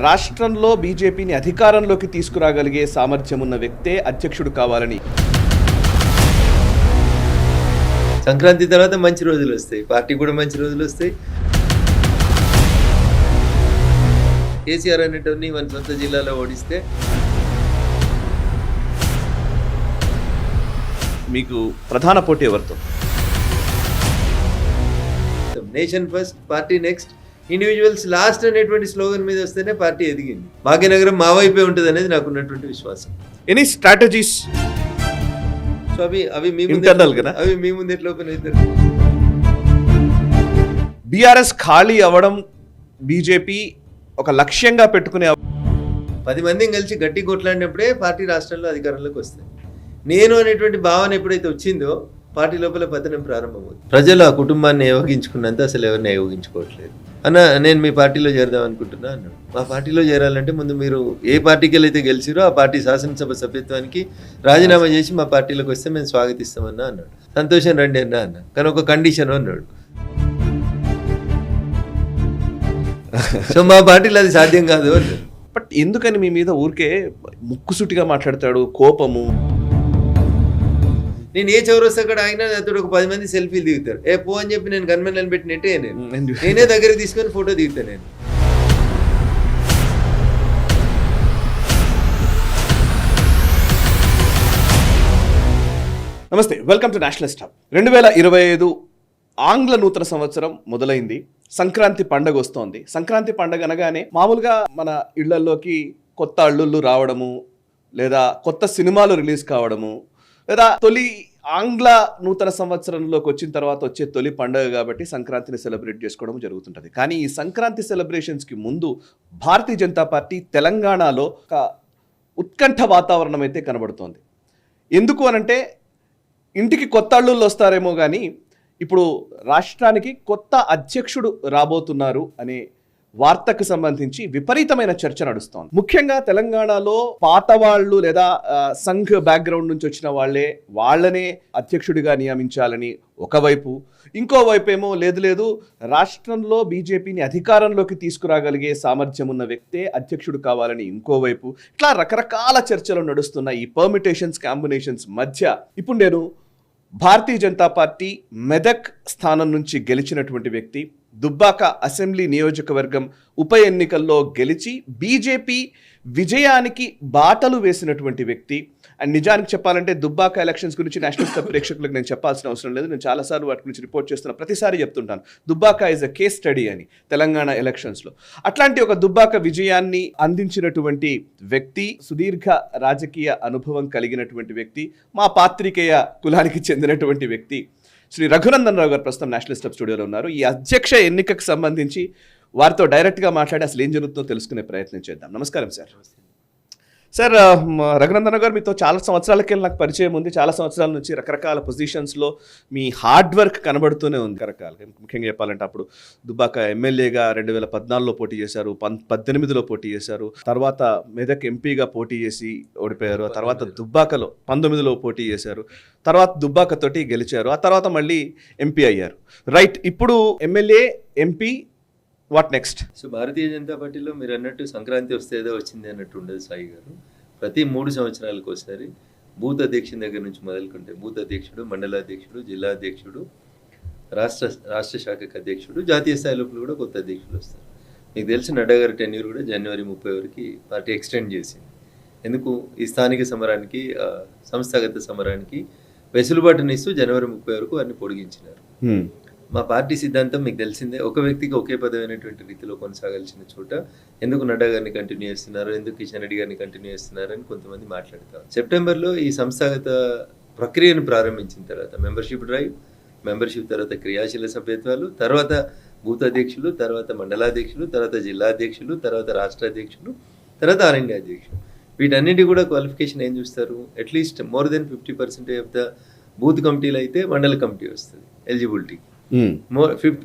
రాష్ట్రంలో బీజేపీని అధికారంలోకి తీసుకురాగలిగే సామర్థ్యం ఉన్న వ్యక్తే అధ్యక్షుడు కావాలని. సంక్రాంతి తర్వాత మంచి రోజులు వస్తాయి, పార్టీ కూడా మంచి రోజులు వస్తాయి. కేసీఆర్ అనేటోని మన సొంత జిల్లాలో ఓడిస్తే మీకు ప్రధాన పోటీ ఎవరితో? Nation first, party next, individuals last అనేటువంటి స్లోగన్ మీద వస్తేనే పార్టీ ఎదిగింది. భాగ్యనగరం మా వైపే ఉంటుంది అనేది నాకు ఉన్నటువంటి విశ్వాసం. Any strategies? సో అవి మీ Internal కదా? అవి మీ ముందు ఎట్లా ఓపెన్ అవుతారు? బీఆర్ఎస్ ఖాళీ అవ్వడం బీజేపీ ఒక లక్ష్యంగా పెట్టుకునే 10 మందిని కలిసి గట్టి కొట్లాడినప్పుడే పార్టీ రాష్ట్రంలో అధికారంలోకి వస్తాయి. నేను అనేటువంటి భావన ఎప్పుడైతే వచ్చిందో పార్టీ లోపల పతనం ప్రారంభమవుతుంది. ప్రజలు ఆ కుటుంబాన్ని ఏవగించుకున్నంత అసలు ఎవరిని ఏవగించుకోవట్లేదు. అన్న, నేను మీ పార్టీలో చేరదాం అనుకుంటున్నా అన్నాడు. మా పార్టీలో చేరాలంటే ముందు మీరు ఏ పార్టీకి వెళ్ళైతే గెలిచిరో ఆ పార్టీ శాసనసభ సభ్యత్వానికి రాజీనామా చేసి మా పార్టీలోకి వస్తే మేము స్వాగతిస్తామన్నా అన్నాడు. సంతోషం, రండి అన్నా అన్న, కానీ ఒక కండిషన్ అన్నాడు. సో మా పార్టీలో అది సాధ్యం కాదు అన్నాడు. బట్ ఎందుకని మీ మీద ఊరికే ముక్కుసూటిగా మాట్లాడతాడు, కోపము? నేను ఏ చౌరస్తా అక్కడ ఆగినా అతడు ఒక 10 మంది సెల్ఫీలు దిగుతారు. పో అని చెప్పి నేను గన్మెన్లను పెట్టినట్టే నేనే దగ్గరికి తీసుకొని ఫోటో దిగుతాను. నేను నమస్తే, వెల్కమ్ టు నేషనలిస్ట్ హబ్. 2025 ఆంగ్ల నూతన సంవత్సరం మొదలైంది. సంక్రాంతి పండగ వస్తోంది. సంక్రాంతి పండగ అనగానే మామూలుగా మన ఇళ్లలోకి కొత్త అల్లుళ్ళు రావడము, లేదా కొత్త సినిమాలు రిలీజ్ కావడము, లేదా తొలి ఆంగ్ల నూతన సంవత్సరంలోకి వచ్చిన తర్వాత వచ్చే తొలి పండుగ కాబట్టి సంక్రాంతిని సెలబ్రేట్ చేసుకోవడం జరుగుతుంటుంది. కానీ ఈ సంక్రాంతి సెలబ్రేషన్స్కి ముందు భారతీయ జనతా పార్టీ తెలంగాణలో ఒక ఉత్కంఠ వాతావరణం అయితే కనబడుతోంది. ఎందుకు అనంటే ఇంటికి కొత్త అల్లుళ్ళు వస్తారేమో కానీ ఇప్పుడు రాష్ట్రానికి కొత్త అధ్యక్షుడు రాబోతున్నారు అనే వార్తకు సంబంధించి విపరీతమైన చర్చ నడుస్తోంది. ముఖ్యంగా తెలంగాణలో పాత వాళ్ళు లేదా సంఘ్ బ్యాక్గ్రౌండ్ నుంచి వచ్చిన వాళ్ళనే అధ్యక్షుడిగా నియమించాలని ఒకవైపు, ఇంకోవైపు ఏమో లేదు రాష్ట్రంలో బీజేపీని అధికారంలోకి తీసుకురాగలిగే సామర్థ్యం ఉన్న వ్యక్తే అధ్యక్షుడు కావాలని ఇంకోవైపు, ఇట్లా రకరకాల చర్చలు నడుస్తున్న ఈ పర్మిటేషన్స్, కాంబినేషన్స్ మధ్య ఇప్పుడు నేను భారతీయ జనతా పార్టీ మెదక్ స్థానం నుంచి గెలిచినటువంటి వ్యక్తి, దుబ్బాక అసెంబ్లీ నియోజకవర్గం ఉప ఎన్నికల్లో గెలిచి బీజేపీ విజయానికి బాటలు వేసినటువంటి వ్యక్తి. అండ్ నిజానికి చెప్పాలంటే దుబ్బాక ఎలక్షన్స్ గురించి నేషనల్ ప్రేక్షకులకు నేను చెప్పాల్సిన అవసరం లేదు. నేను చాలాసార్లు వాటి గురించి రిపోర్ట్ చేస్తున్నా, ప్రతిసారి చెప్తుంటాను Dubbaka is a case study అని తెలంగాణ ఎలక్షన్స్లో. అట్లాంటి ఒక దుబ్బాక విజయాన్ని అందించినటువంటి వ్యక్తి, సుదీర్ఘ రాజకీయ అనుభవం కలిగినటువంటి వ్యక్తి, మా పాత్రికేయ కులానికి చెందినటువంటి వ్యక్తి శ్రీ రఘునందన్ రావు గారు ప్రస్తుతం నేషనలిస్ట్ హబ్ స్టూడియోలో ఉన్నారు. ఈ అధ్యక్ష ఎన్నికకు సంబంధించి వారితో డైరెక్ట్గా మాట్లాడి అసలు ఏం జరుగుతుందో తెలుసుకునే ప్రయత్నం చేద్దాం. నమస్కారం సార్. సార్, రఘునందన్ గారు, మీతో చాలా సంవత్సరాలకి నాకు పరిచయం ఉంది. చాలా సంవత్సరాల నుంచి రకరకాల పొజిషన్స్లో మీ హార్డ్ వర్క్ కనబడుతూనే ఉంది. రకరకాలుగా ముఖ్యంగా చెప్పాలంటే అప్పుడు దుబ్బాక ఎమ్మెల్యేగా 2014లో పోటీ చేశారు, 2018లో పోటీ చేశారు, తర్వాత మెదక్ ఎంపీగా పోటీ చేసి ఓడిపోయారు, తర్వాత దుబ్బాకలో 19లో పోటీ చేశారు, తర్వాత దుబ్బాకతోటి గెలిచారు, ఆ తర్వాత మళ్ళీ ఎంపీ అయ్యారు. రైట్, ఇప్పుడు MLA, MP, what next? So Bharatiya Janata పార్టీలో మీరు అన్నట్టు సంక్రాంతి వస్తే ఏదో వచ్చింది అన్నట్టు ఉండదు సాయి గారు. ప్రతి 3 సంవత్సరాలకు ఒకసారి బూత్ అధ్యక్షుని దగ్గర నుంచి మొదలుకుంటే బూత్ అధ్యక్షుడు, మండలాధ్యక్షుడు, జిల్లా అధ్యక్షుడు, రాష్ట్ర శాఖకు అధ్యక్షుడు, జాతీయ స్థాయి లోపల కూడా కొత్త అధ్యక్షులు వస్తారు. మీకు తెలిసి నడ్డా గారి టెన్యూర్ కూడా జనవరి 30 వరకు పార్టీ ఎక్స్టెండ్ చేసింది. ఎందుకు? ఈ స్థానిక సమరానికి, సంస్థాగత సమరానికి వెసులుబాటునిస్తూ జనవరి 30 వరకు వారిని పొడిగించినారు. మా పార్టీ సిద్ధాంతం మీకు తెలిసిందే, ఒక వ్యక్తికి ఒకే పదవి అనేటువంటి రీతిలో కొనసాగాల్సిన చోట ఎందుకు నడ్డా గారిని కంటిన్యూ చేస్తున్నారు, ఎందుకు కిషన్ రెడ్డి గారిని కంటిన్యూ చేస్తున్నారు అని కొంతమంది మాట్లాడతారు. సెప్టెంబర్లో ఈ సంస్థాగత ప్రక్రియను ప్రారంభించిన తర్వాత మెంబర్షిప్ డ్రైవ్, మెంబర్షిప్ తర్వాత క్రియాశీల సభ్యత్వాలు, తర్వాత బూత్ అధ్యక్షులు, తర్వాత మండలాధ్యక్షులు, తర్వాత జిల్లా అధ్యక్షులు, తర్వాత రాష్ట్ర అధ్యక్షులు, తర్వాత ఆల్ ఇండియా అధ్యక్షులు. వీటన్నిటి కూడా క్వాలిఫికేషన్ ఏం చూస్తారు? At least more than 50% of the booth కమిటీలు అయితే మండల కమిటీ వస్తుంది eligibility.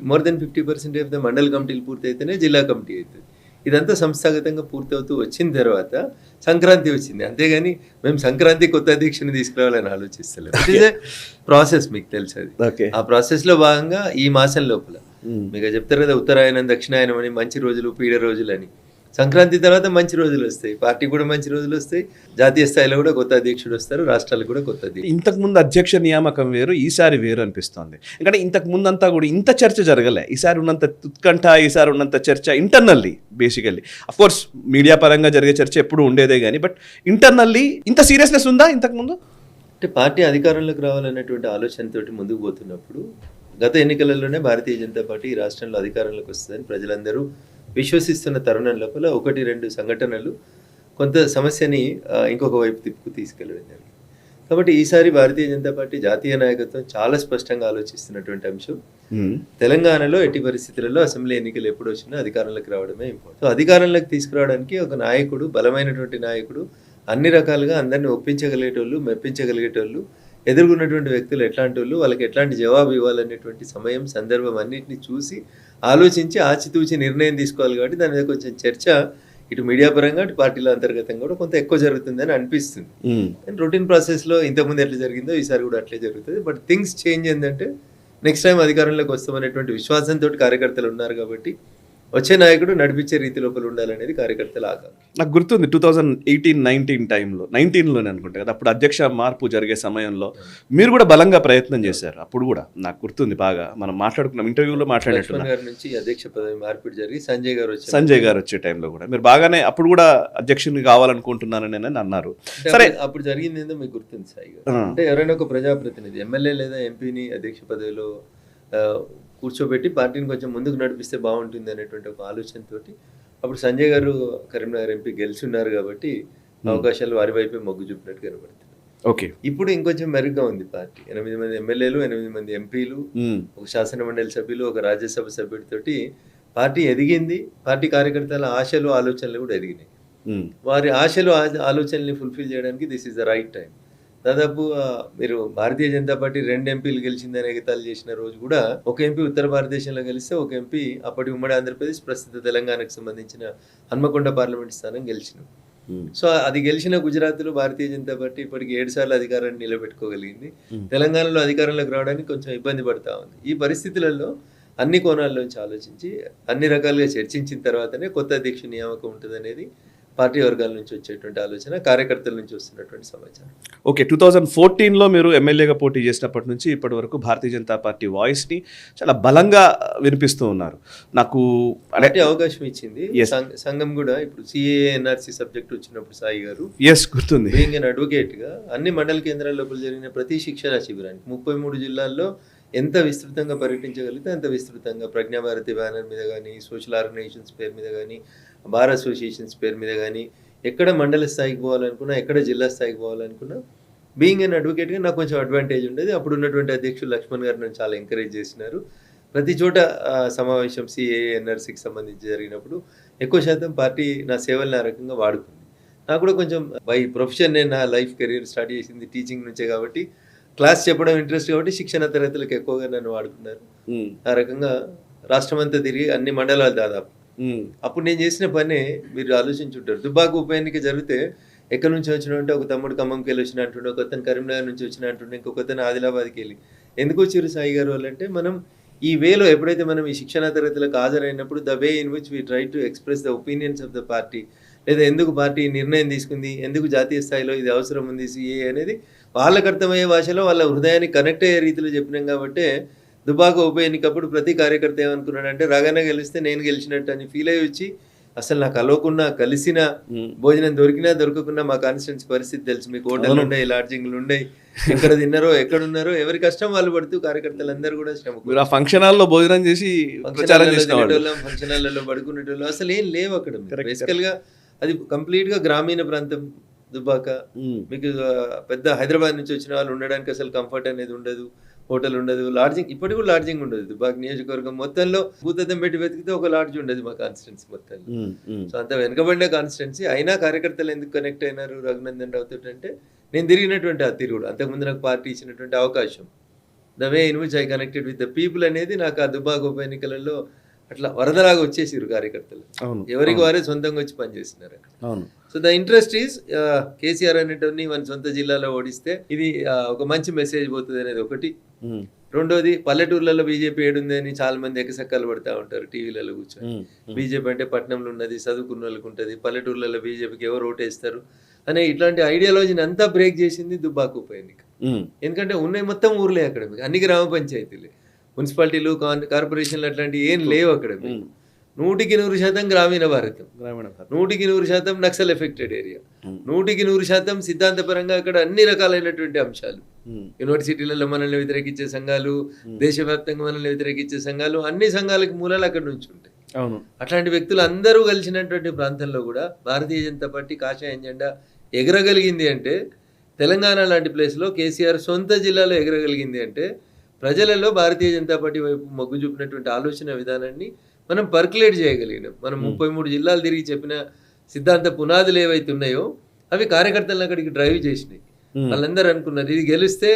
More than 50% of the మండల కమిటీలు పూర్తి అయితేనే జిల్లా కమిటీ అవుతుంది. ఇదంతా సంస్థాగతంగా పూర్తవుతూ వచ్చిన తర్వాత సంక్రాంతి వచ్చింది. అంతేగాని మేము సంక్రాంతి కొత్త అధ్యక్షుని తీసుకురావాలని ఆలోచిస్తలేదు. ఇట్ ఈస్ ఏ ప్రాసెస్, మీకు తెలుసు అది. ఆ ప్రాసెస్లో భాగంగా ఈ మాసం లోపల మీకు చెప్తారు కదా, ఉత్తరాయణం దక్షిణాయనం అని, మంచి రోజులు పీడ రోజులు అని. సంక్రాంతి తర్వాత మంచి రోజులు వస్తాయి, పార్టీ కూడా మంచి రోజులు వస్తాయి, జాతీయ స్థాయిలో కూడా కొత్త అధ్యక్షుడు వస్తారు, రాష్ట్రాలకు కూడా కొత్త అధ్యక్షుడు. ఇంతకు ముందు అధ్యక్ష నియామకం వేరు, ఈసారి వేరు అనిపిస్తోంది. ఎందుకంటే ఇంతకు ముందంతా కూడా ఇంత చర్చ జరగలే. ఈసారి ఉన్నంత ఉత్కంఠ, ఈసారి ఉన్నంత చర్చ internally basically. Of course media పరంగా జరిగే చర్చ ఎప్పుడు ఉండేదే కానీ, బట్ ఇంటర్నల్లీ ఇంత సీరియస్నెస్ ఉందా ఇంతకు ముందు? అంటే పార్టీ అధికారంలోకి రావాలనేటువంటి ఆలోచనతోటి ముందుకు పోతున్నప్పుడు గత ఎన్నికలలోనే భారతీయ జనతా పార్టీ ఈ రాష్ట్రంలో అధికారంలోకి వస్తుందని ప్రజలందరూ విశ్వసిస్తున్న తరుణం లోపల 1-2 సంఘటనలు కొంత సమస్యని ఇంకొక వైపు తిప్పుకు తీసుకెళ్ళడం జరిగింది. కాబట్టి ఈసారి భారతీయ జనతా పార్టీ జాతీయ నాయకత్వం చాలా స్పష్టంగా ఆలోచిస్తున్నటువంటి అంశం, తెలంగాణలో ఎట్టి పరిస్థితులలో అసెంబ్లీ ఎన్నికలు ఎప్పుడు వచ్చినా అధికారంలోకి రావడమే ఇంపార్టెంట్. సో అధికారంలోకి తీసుకురావడానికి ఒక నాయకుడు, బలమైనటువంటి నాయకుడు, అన్ని రకాలుగా అందరినీ ఒప్పించగలిగేటోళ్ళు, మెప్పించగలిగేటోళ్ళు, ఎదుర్కొన్నటువంటి వ్యక్తులు ఎట్లాంటి వాళ్ళు, వాళ్ళకి ఎట్లాంటి జవాబు ఇవ్వాలనేటువంటి సమయం, సందర్భం అన్నింటినీ చూసి ఆలోచించి ఆచితూచి నిర్ణయం తీసుకోవాలి. కాబట్టి దాని మీద కొంచెం చర్చ ఇటు మీడియా పరంగా అటు పార్టీల అంతర్గతంగా కూడా కొంత ఎక్కువ జరుగుతుందని అనిపిస్తుంది. అండ్ రొటీన్ ప్రాసెస్లో ఇంతకుముందు ఎట్లా జరిగిందో ఈసారి కూడా అట్లే జరుగుతుంది. బట్ థింగ్స్ చేంజ్ ఏంటంటే నెక్స్ట్ టైం అధికారంలోకి వస్తామనేటువంటి విశ్వాసంతో కార్యకర్తలు ఉన్నారు. కాబట్టి వచ్చే నాయకుడు నడిపించే రీతి లోపల ఉండాలనేది కార్యకర్తల ఆకాంక్ష. నాకు గుర్తుంది 2018-19 టైంలో, 19లోనే అనుకుంటా కదా, అప్పుడు అధ్యక్ష మార్పు జరిగే సమయంలో మీరు కూడా బలంగా ప్రయత్నం చేశారు. అప్పుడు కూడా నాకు గుర్తుంది బాగా, మనం మాట్లాడుకున్నాం, ఇంటర్వ్యూలో మాట్లాడినట్టున్నాం. గారి నుంచి అధ్యక్ష పదవి మార్పిడి జరిగి సంజయ్ గారు వచ్చే టైంలో కూడా మీరు బాగానే అప్పుడు కూడా అధ్యక్షుని కావాలనుకుంటున్నానని అన్నారు. సరే, అప్పుడు జరిగింది ఏందో మీకు గుర్తుంది సాయి గారు? అంటే ఎవరైనా ఒక ప్రజాప్రతినిధి, ఎమ్మెల్యే లేదా ఎంపీని అధ్యక్ష పదవిలో కూర్చోబెట్టి పార్టీని కొంచెం ముందుకు నడిపిస్తే బాగుంటుంది అనేటువంటి ఒక ఆలోచనతోటి అప్పుడు సంజయ్ గారు కరీంనగర్ ఎంపీ గెలిచి ఉన్నారు. కాబట్టి అవకాశాలు వారి వైపే మొగ్గు చూపినట్టు కనబడుతుంది. ఓకే, ఇప్పుడు ఇంకొంచెం మెరుగ్గా ఉంది పార్టీ. 8 మంది ఎమ్మెల్యేలు, 8 మంది ఎంపీలు, ఒక శాసన మండలి సభ్యులు, ఒక రాజ్యసభ సభ్యుడితోటి పార్టీ ఎదిగింది. పార్టీ కార్యకర్తల ఆశలు, ఆలోచనలు కూడా ఎదిగినాయి. వారి ఆశలు, ఆలోచనల్ని ఫుల్ఫిల్ చేయడానికి this is the right time. దాదాపు మీరు భారతీయ జనతా పార్టీ 2 ఎంపీలు గెలిచిందని ఎగతాళి చేసిన రోజు కూడా ఒక ఎంపీ ఉత్తర భారతదేశంలో గెలిస్తే ఒక ఎంపీ అప్పటి ఉమ్మడి ఆంధ్రప్రదేశ్, ప్రస్తుత తెలంగాణకు సంబంధించిన హన్మకొండ పార్లమెంట్ స్థానం గెలిచిన. సో అది గెలిచిన గుజరాత్లో భారతీయ జనతా పార్టీ ఇప్పటికి 7 సార్లు అధికారాన్ని నిలబెట్టుకోగలిగింది. తెలంగాణలో అధికారంలోకి రావడానికి కొంచెం ఇబ్బంది పడతా ఉంది. ఈ పరిస్థితులలో అన్ని కోణాల్లోంచి ఆలోచించి అన్ని రకాలుగా చర్చించిన తర్వాతనే కొత్త అధ్యక్ష నియామకం ఉంటుంది అనేది పార్టీ వర్గాల నుంచి వచ్చేటువంటి ఆలోచన, కార్యకర్తల నుంచి వస్తున్నటువంటి సమాచారం. ఓకే, 2014లో మీరు ఎమ్మెల్యేగా పోటీ చేసినప్పటి నుంచి ఇప్పటి వరకు భారతీయ జనతా పార్టీ వాయిస్ని చాలా బలంగా వినిపిస్తూ ఉన్నారు. నాకు అలాంటి అవకాశం ఇచ్చింది సంఘం కూడా. ఇప్పుడు సిఏఏ ఎన్ఆర్సీ సబ్జెక్ట్ వచ్చినప్పుడు సాయి గారు గుర్తుంది, బీయింగ్ ఎన్ అడ్వకేట్గా అన్ని మండల కేంద్రాల లోపల జరిగిన ప్రతి శిక్షణ శిబిరానికి 33 జిల్లాల్లో ఎంత విస్తృతంగా పర్యటించగలిగితే అంత విస్తృతంగా ప్రజ్ఞాభారతి బ్యానర్ మీద కానీ, సోషల్ ఆర్గనైజేషన్స్ పేరు మీద కానీ, బార్ అసోసియేషన్స్ పేరు మీద కానీ, ఎక్కడ మండల స్థాయికి పోవాలనుకున్నా, ఎక్కడ జిల్లా స్థాయికి పోవాలనుకున్నా, బీయింగ్ అన్ అడ్వకేట్గా నాకు కొంచెం అడ్వాంటేజ్ ఉండేది. అప్పుడు ఉన్నటువంటి అధ్యక్షులు లక్ష్మణ్ గారు నన్ను చాలా ఎంకరేజ్ చేసినారు. ప్రతి చోట సమావేశం సిఏఏ ఎన్ఆర్సీకి సంబంధించి జరిగినప్పుడు ఎక్కువ శాతం పార్టీ నా సేవల్ని ఆ రకంగా వాడుకుంది. నాకు కూడా కొంచెం బై ప్రొఫెషన్ నేను నా లైఫ్ కెరీర్ స్టార్ట్ చేసింది టీచింగ్ నుంచే కాబట్టి క్లాస్ చెప్పడం ఇంట్రెస్ట్ కాబట్టి శిక్షణ తరగతులకు ఎక్కువగా నన్ను వాడుకున్నారు. ఆ రకంగా రాష్ట్రమంతా తిరిగి అన్ని మండలాలు దాదాపు. అప్పుడు నేను చేసిన పని మీరు ఆలోచించుంటారు. దుబ్బాక ఉప ఎన్నిక జరిగితే ఎక్కడి నుంచి వచ్చిన అంటే ఒక తమ్ముడు ఖమ్మంకి వెళ్ళి వచ్చిన అంటుండే, ఒక అతను కరీంనగర్ నుంచి వచ్చిన అంటుండే, ఇంకొక అతను ఆదిలాబాద్కి వెళ్ళి. ఎందుకు వచ్చారు సాయి గారు వాళ్ళంటే, మనం ఈ వేలో ఎప్పుడైతే మనం ఈ శిక్షణ తరగతులకు హాజరైనప్పుడు the way in which we try to express the opinions of the party, లేదా ఎందుకు పార్టీ నిర్ణయం తీసుకుంది, ఎందుకు జాతీయ స్థాయిలో ఇది అవసరం ఉంది సిఏ అనేది వాళ్ళకు అర్థమయ్యే భాషలో వాళ్ళ హృదయానికి కనెక్ట్ అయ్యే రీతిలో చెప్పినాం. కాబట్టి దుబాక ఉప ఎన్నికప్పుడు ప్రతి కార్యకర్త ఏమనుకున్నాడంటే రాగానే గెలిస్తే నేను గెలిచినట్టు అని ఫీల్ అయ్యి వచ్చి, అసలు నాకు కలవకున్నా కలిసిన భోజనం దొరికినా దొరకకున్నా మా కాన్స్టిట్యున్సీ పరిస్థితి తెలుసు. మీకు హోటళ్ళు ఉన్నాయి, లాడ్జింగ్లు ఉన్నాయి, ఎక్కడ తిన్నారో ఎక్కడున్నారో ఎవరి కష్టం వాళ్ళు పడుతూ కార్యకర్తలందరూ కూడా శ్రమ. ఫంక్షన్ హాల్లో భోజనం చేసి ఫంక్షన్ హాల్లో పడుకునేటోళ్ళు అసలు ఏం లేవు అక్కడ. బేసికల్ గా అది కంప్లీట్ గా గ్రామీణ ప్రాంతం దుబ్బాక. మీకు పెద్ద హైదరాబాద్ నుంచి వచ్చిన వాళ్ళు ఉండడానికి అసలు కంఫర్ట్ అనేది ఉండదు, హోటల్ ఉండదు, లాడ్జింగ్ ఇప్పటికి కూడా లాడ్జింగ్ ఉండదు. దుబ్బాక నియోజకవర్గం మొత్తంలో భూతద్దం పెట్టి వెతికితే ఒక లాడ్జ్ ఉండదు మా కాన్స్టిట్యున్సీ మొత్తంలో. సో అంత వెనుకబడిన కాన్స్టిట్యున్సీ అయినా కార్యకర్తలు ఎందుకు కనెక్ట్ అయినారు రఘునందన్ రావుతో అంటే, నేను తిరిగినటువంటి ఆ తిరుగుడు, అంతకుముందు నాకు పార్టీ ఇచ్చినటువంటి అవకాశం, the way in which I connected with the people అనేది నాకు ఆ దుబ్బాక ఉప ఎన్నికలలో అట్లా వరదలాగా వచ్చేసారు కార్యకర్తలు. ఎవరికి వారే సొంతంగా వచ్చి పనిచేస్తున్నారు అక్కడ. So the interest is KCR అనేటువంటి మన సొంత జిల్లాలో ఓడిస్తే ఇది ఒక మంచి మెసేజ్ పోతుంది అనేది ఒకటి. రెండోది పల్లెటూర్లలో బీజేపీ ఏడుంది అని చాలా మంది ఎకసెక్కలు పడతా ఉంటారు టీవీలలో కూర్చొని. బీజేపీ అంటే పట్టణంలో ఉన్నది, చదువుకున్న వాళ్ళకి ఉంటుంది, పల్లెటూర్లలో బీజేపీకి ఎవరు ఓటేస్తారు అనే ఇట్లాంటి ఐడియాలజీని అంతా బ్రేక్ చేసింది దుబ్బాక ఉప ఎన్నిక. ఎందుకంటే ఉన్నాయి మొత్తం ఊర్లే అక్కడ, మీకు అన్ని గ్రామ పంచాయతీలే, మున్సిపాలిటీలు, కార్పొరేషన్లు అట్లాంటివి ఏం లేవు అక్కడ. 100% గ్రామీణ భారతం, 100% నక్సల్ ఎఫెక్టెడ్ ఏరియా, 100% సిద్ధాంతపరంగా అక్కడ అన్ని రకాలైనటువంటి అంశాలు, యూనివర్సిటీలలో మనల్ని వ్యతిరేకించే సంఘాలు, దేశవ్యాప్తంగా మనల్ని వ్యతిరేకించే సంఘాలు, అన్ని సంఘాలకు మూలాలు అక్కడ నుంచి ఉంటాయి. అట్లాంటి వ్యక్తులు అందరూ కలిసినటువంటి ప్రాంతంలో కూడా భారతీయ జనతా పార్టీ కాషాయం జెండా ఎగరగలిగింది అంటే, తెలంగాణ లాంటి ప్లేస్లో కేసీఆర్ సొంత జిల్లాలో ఎగరగలిగింది అంటే, ప్రజలలో భారతీయ జనతా పార్టీ వైపు మొగ్గు చూపినటువంటి ఆలోచన విధానాన్ని మనం పర్కులేట్ చేయగలిగినాం. మనం 33 జిల్లాలు తిరిగి చెప్పిన సిద్ధాంత పునాదులు ఏవైతే ఉన్నాయో అవి కార్యకర్తలను అక్కడికి డ్రైవ్ చేసినాయి. వాళ్ళందరూ అనుకున్నారు ఇది గెలిస్తే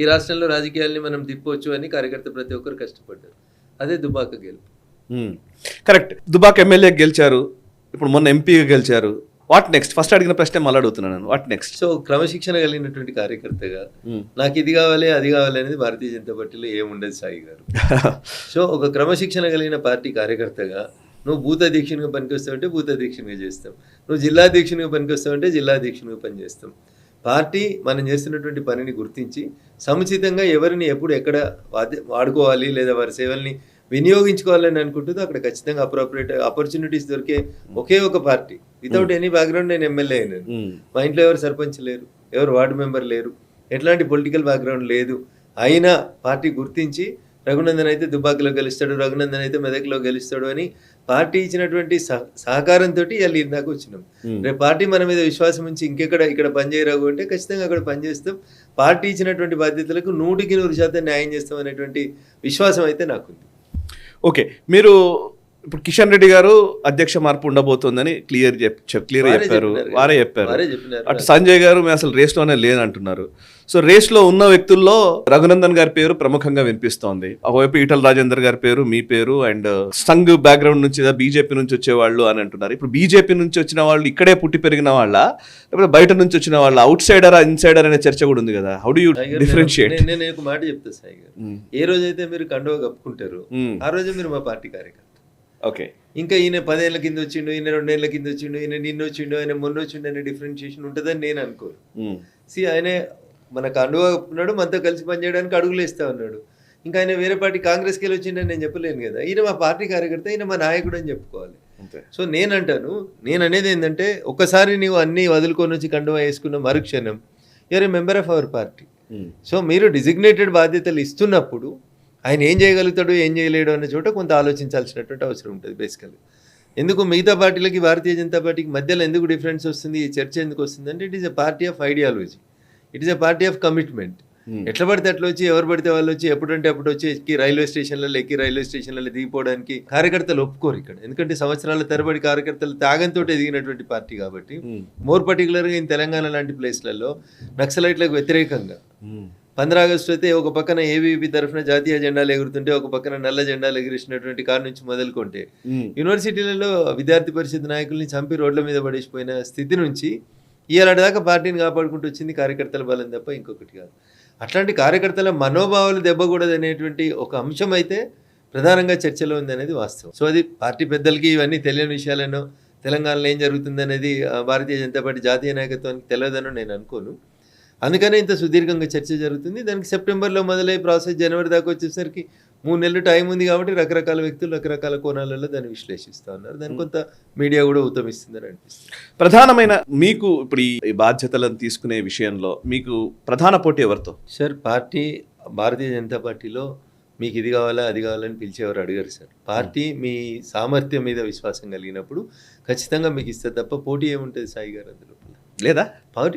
ఈ రాష్ట్రంలో రాజకీయాల్ని మనం తిప్పవచ్చు అని. కార్యకర్త ప్రతి ఒక్కరు కష్టపడ్డారు. అదే దుబాక గెలుపు. కరెక్ట్. దుబాక ఎమ్మెల్యే గెలిచారు, ఇప్పుడు మొన్న ఎంపీగా గెలిచారు. What next? ఫస్ట్ అడిగిన ప్రశ్న మళ్ళీ అడుగుతున్నాను, వాట్ నెక్స్ట్? సో క్రమశిక్షణ కలిగినటువంటి కార్యకర్తగా నాకు ఇది కావాలి అది కావాలి అనేది భారతీయ జనతా పార్టీలో ఏముండదు సాయి గారు. సో ఒక క్రమశిక్షణ కలిగిన పార్టీ కార్యకర్తగా నువ్వు బూత్ అధ్యక్షునిగా పనికొస్తావంటే బూత్ అధ్యక్షునిగా చేస్తాం, నువ్వు జిల్లా అధ్యక్షునిగా పనికొస్తావంటే జిల్లా అధ్యక్షునిగా పనిచేస్తాం. పార్టీ మనం చేస్తున్నటువంటి పనిని గుర్తించి సముచితంగా ఎవరిని ఎప్పుడు ఎక్కడ వాడుకోవాలి లేదా వారి సేవల్ని వినియోగించుకోవాలని అనుకుంటుందో అక్కడ ఖచ్చితంగా అప్రోప్రియేట్ ఆపర్చునిటీస్ దొరికే ఒకే ఒక పార్టీ. వితౌట్ ఎనీ బ్యాక్గ్రౌండ్ నేను ఎమ్మెల్యే అయినాను, మా ఇంట్లో ఎవరు సర్పంచ్ లేరు, ఎవరు వార్డు మెంబర్ లేరు, ఎట్లాంటి పొలిటికల్ బ్యాక్గ్రౌండ్ లేదు. అయినా పార్టీ గుర్తించి రఘునందన్ అయితే దుబ్బాకలో గెలుస్తాడు, రఘునందన్ అయితే మెదక్లో గెలుస్తాడు అని పార్టీ ఇచ్చినటువంటి సహకారంతో ఇవాళ ఇందాక వచ్చినాం. రేపు పార్టీ మన మీద విశ్వాసం ఉంచి ఇక్కడ పనిచేయరాగు అంటే ఖచ్చితంగా అక్కడ పనిచేస్తాం. పార్టీ ఇచ్చినటువంటి బాధ్యతలకు 100% న్యాయం చేస్తాం అనేటువంటి విశ్వాసం అయితే నాకుంది. ఓకే, మీరు ఇప్పుడు కిషన్ రెడ్డి గారు అధ్యక్ష మార్పు ఉండబోతోందని క్లియర్ చెప్పారు, వారే చెప్పారు. అటు సంజయ్ గారు మేము అసలు రేస్లోనే లేదంటున్నారు. సో రేస్లో ఉన్న వ్యక్తుల్లో రఘునందన్ గారి పేరు ప్రముఖంగా వినిపిస్తోంది. ఒకవైపు ఈటల రాజేందర్ గారి పేరు, మీ పేరు, అండ్ సంఘ్ బ్యాక్గ్రౌండ్ నుంచి బీజేపీ నుంచి వచ్చేవాళ్ళు అని అంటున్నారు. ఇప్పుడు బీజేపీ నుంచి వచ్చిన వాళ్ళు ఇక్కడే పుట్టి పెరిగిన వాళ్ళ, లేకపోతే బయట నుంచి వచ్చిన వాళ్ళ, అవుట్ సైడర్ ఇన్సైడర్ అనే చర్చ కూడా ఉంది కదా. How do you differentiate? నేను ఒక మాట చెప్తా సాయి గారు, ఏ రోజైతే మీరు కండువా కప్పుకుంటారు ఆ రోజే మీరు మా పార్టీ కార్యకర్త. ఓకే, ఇంకా ఈయన 10 ఏళ్ల కింద వచ్చిండు, ఈయన 2 ఏళ్ల కింద వచ్చిండు, ఈయన నిన్న వచ్చిండు, ఆయన మొన్న వచ్చిండు అనే డిఫరెన్షియేషన్ ఉంటుందని నేను అనుకోను. ఆయన మన కండువా కప్పుకున్నాడు, మనతో కలిసి పనిచేయడానికి అడుగులు వేస్తా ఉన్నాడు. ఇంకా ఆయన వేరే పార్టీ కాంగ్రెస్కి వెళ్ళి వచ్చిండని నేను చెప్పలేను కదా. ఈయన మా పార్టీ కార్యకర్త, ఈయన మా నాయకుడు అని చెప్పుకోవాలి. సో నేను అనేది ఏంటంటే, ఒక్కసారి నీవు అన్ని వదులుకొని వచ్చి కండువా వేసుకున్న మరుక్షణం you are a member of our party. So మీరు డిజిగ్నేటెడ్ బాధ్యతలు ఇస్తున్నప్పుడు ఆయన ఏం చేయగలుగుతాడు ఏం చేయలేడు అనే చోట కొంత ఆలోచించాల్సినటువంటి అవసరం ఉంటుంది బేసికల్లీ. ఎందుకు మిగతా పార్టీలకి భారతీయ జనతా పార్టీకి మధ్యలో ఎందుకు డిఫరెన్స్ వస్తుంది, ఈ చర్చ ఎందుకు వస్తుంది అంటే, it is a party of ideology, it is a party of commitment. ఎట్లా పడితే అట్లా వచ్చి ఎవరు పడితే వాళ్ళు వచ్చి ఎప్పుడంటే అప్పుడు వచ్చి ఎక్కి రైల్వే స్టేషన్లలో దిగిపోవడానికి కార్యకర్తలు ఒప్పుకోరు ఇక్కడ. ఎందుకంటే సంవత్సరాల తరబడి కార్యకర్తలు త్యాగంతో ఎదిగినటువంటి పార్టీ కాబట్టి. మోర్ పర్టికులర్గా ఇన్ తెలంగాణ లాంటి ప్లేస్లలో నక్సలైట్లకు వ్యతిరేకంగా 15 ఆగస్టు అయితే ఒక పక్కన ఏబీవీపీ తరఫున జాతీయ జెండాలు ఎగురుతుంటే, ఒక పక్కన నల్ల జెండాలు ఎగిరిసినటువంటి కారు నుంచి మొదలుకుంటే, యూనివర్సిటీలలో విద్యార్థి పరిషత్ నాయకుల్ని చంపి రోడ్ల మీద పడేసిపోయిన స్థితి నుంచి ఇవాళ దాకా పార్టీని కాపాడుకుంటూ వచ్చింది కార్యకర్తల బలం తప్ప ఇంకొకటి కాదు. అట్లాంటి కార్యకర్తల మనోభావాలు దెబ్బకూడదు అనేటువంటి ఒక అంశం అయితే ప్రధానంగా చర్చలో ఉంది అనేది వాస్తవం. సో అది పార్టీ పెద్దలకి ఇవన్నీ తెలియని విషయాలను, తెలంగాణలో ఏం జరుగుతుంది అనేది భారతీయ జనతా పార్టీ జాతీయ నాయకత్వానికి తెలియదని నేను అనుకోను. అందుకనే ఇంత సుదీర్ఘంగా చర్చ జరుగుతుంది. దానికి సెప్టెంబర్లో మొదలై ప్రాసెస్ జనవరి దాకా వచ్చేసరికి 3 నెలలు టైం ఉంది కాబట్టి రకరకాల వ్యక్తులు రకరకాల కోణాలలో దాన్ని విశ్లేషిస్తూ ఉన్నారు. దాన్ని కొంత మీడియా కూడా ఉత్తమిస్తుందని అనిపిస్తుంది. ప్రధానమైన మీకు ఇప్పుడు ఈ బాధ్యతలను తీసుకునే విషయంలో మీకు ప్రధాన పోటీ ఎవరితో? సార్, భారతీయ జనతా పార్టీలో మీకు ఇది కావాలా అది కావాలని పిలిచేవారు అడిగారు సార్. పార్టీ మీ సామర్థ్యం మీద విశ్వాసం కలిగినప్పుడు ఖచ్చితంగా మీకు ఇస్తే తప్ప పోటీ ఏముంటుంది సాయి గారు? అందులో లేదా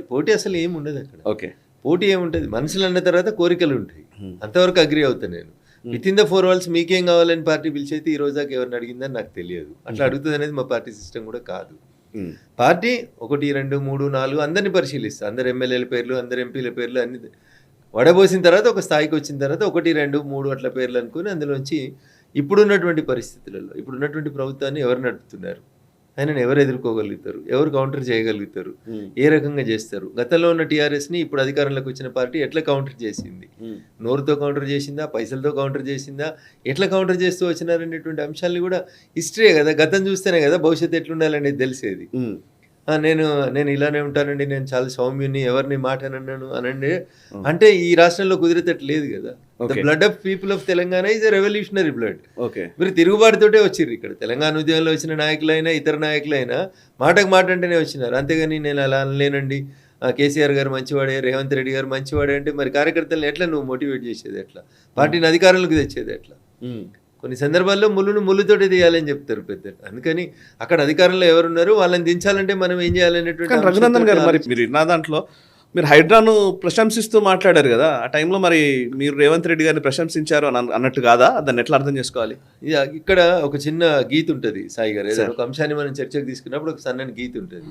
పోటీ అసలు ఏమి ఉండదు అక్కడ. ఓకే, పోటీ ఏముంటుంది, మనుషులు అన్న తర్వాత కోరికలు ఉంటాయి, అంతవరకు అగ్రి అవుతాను నేను. విత్ ఇన్ ద 4 walls మీకేం కావాలని పార్టీ పిలిచైతే ఈ రోజాకి ఎవరిని అడిగిందని నాకు తెలియదు. అట్లా అడుగుతుంది అనేది మా పార్టీ సిస్టమ్ కూడా కాదు. పార్టీ 1, 2, 3, 4 అందరినీ పరిశీలిస్తా, అందరు ఎమ్మెల్యేల పేర్లు, అందరు ఎంపీల పేర్లు అన్ని వడబోసిన తర్వాత ఒక స్థాయికి వచ్చిన తర్వాత 1, 2, 3 అట్లా పేర్లు అనుకుని అందులోంచి ఇప్పుడున్నటువంటి పరిస్థితులలో ఇప్పుడున్నటువంటి ప్రభుత్వాన్ని ఎవరు నడుపుతున్నారు ఆయనను ఎవరు ఎదుర్కోగలుగుతారు, ఎవరు కౌంటర్ చేయగలుగుతారు, ఏ రకంగా చేస్తారు? గతంలో ఉన్న టీఆర్ఎస్ని ఇప్పుడు అధికారంలోకి వచ్చిన పార్టీ ఎట్లా కౌంటర్ చేసింది? నోరుతో కౌంటర్ చేసిందా, పైసలతో కౌంటర్ చేసిందా, ఎట్లా కౌంటర్ చేస్తూ వచ్చినారనేటువంటి అంశాలని కూడా హిస్టరీ కదా, గతం చూస్తేనే కదా భవిష్యత్తు ఎట్లుండాలనేది తెలిసేది. నేను ఇలానే ఉంటానండి, నేను చాలా సౌమ్యుని, ఎవరిని మాట అన్నాను అనండి అంటే ఈ రాష్ట్రంలో కుదిరేటట్టు లేదు కదా. The blood of people of Telangana is a revolutionary blood. మీరు తిరుగుబాటుతోటే వచ్చిర్రు. ఇక్కడ తెలంగాణ ఉద్యమంలో వచ్చిన నాయకులైనా ఇతర నాయకులైనా మాటకు మాట అంటేనే వచ్చినారు. అంతేగాని నేను అలా అనలేనండి, కేసీఆర్ గారు మంచివాడే, రేవంత్ రెడ్డి గారు మంచివాడే అంటే మరి కార్యకర్తలను ఎట్లా నువ్వు మోటివేట్ చేసేది, ఎట్లా పార్టీని అధికారంలోకి తెచ్చేది ఎట్లా? కొన్ని సందర్భాల్లో ముళ్ళుతోటి తీయాలని చెప్తారు పెద్దలు. అందుకని అక్కడ అధికారంలో ఎవరున్నారు వాళ్ళని దించాలంటే మనం ఏం చేయాలనేటువంటి. రఘునందన్ గారు, మరి మీరు నా దాంట్లో మీరు హైడ్రాను ప్రశంసిస్తూ మాట్లాడారు కదా, ఆ టైంలో మరి మీరు రేవంత్ రెడ్డి గారిని ప్రశంసించారు అన్నట్టు కాదా? దాన్ని ఎట్లా అర్థం చేసుకోవాలి? ఇక్కడ ఒక చిన్న గీత ఉంటుంది సాయి గారు, ఒక అంశాన్ని మనం చర్చకు తీసుకున్నప్పుడు ఒక సన్నని గీత ఉంటుంది.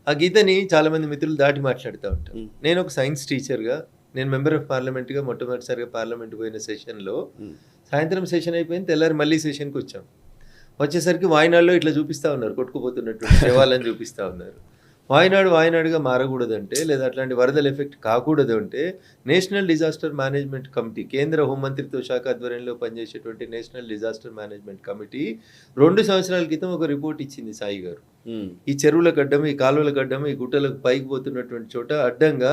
ఆ గీతని చాలా మంది మిత్రులు దాటి మాట్లాడుతూ ఉంటారు. నేను ఒక సైన్స్ టీచర్గా, నేను మెంబర్ ఆఫ్ పార్లమెంట్గా మొట్టమొదటిసారిగా పార్లమెంట్ పోయిన సెషన్లో సాయంత్రం సెషన్ అయిపోయింది, తెల్లారి మళ్ళీ సెషన్కి వచ్చాం. వచ్చేసరికి వాయినాడులో ఇట్లా చూపిస్తూ ఉన్నారు, కొట్టుకుపోతున్నటువంటి శవాలను చూపిస్తూ ఉన్నారు. వాయినాడుగా మారకూడదంటే, లేదా అట్లాంటి వరదల ఎఫెక్ట్ కాకూడదు అంటే నేషనల్ డిజాస్టర్ మేనేజ్మెంట్ కమిటీ, కేంద్ర హోంమంత్రిత్వ శాఖ ఆధ్వర్యంలో పనిచేసేటువంటి నేషనల్ డిజాస్టర్ మేనేజ్మెంట్ కమిటీ 2 సంవత్సరాల క్రితం ఒక రిపోర్ట్ ఇచ్చింది సాయి గారు. ఈ చెరువుల గడ్డం, ఈ కాలువల గడ్డం, ఈ గుట్టలకు పైకి పోతున్నటువంటి చోట అడ్డంగా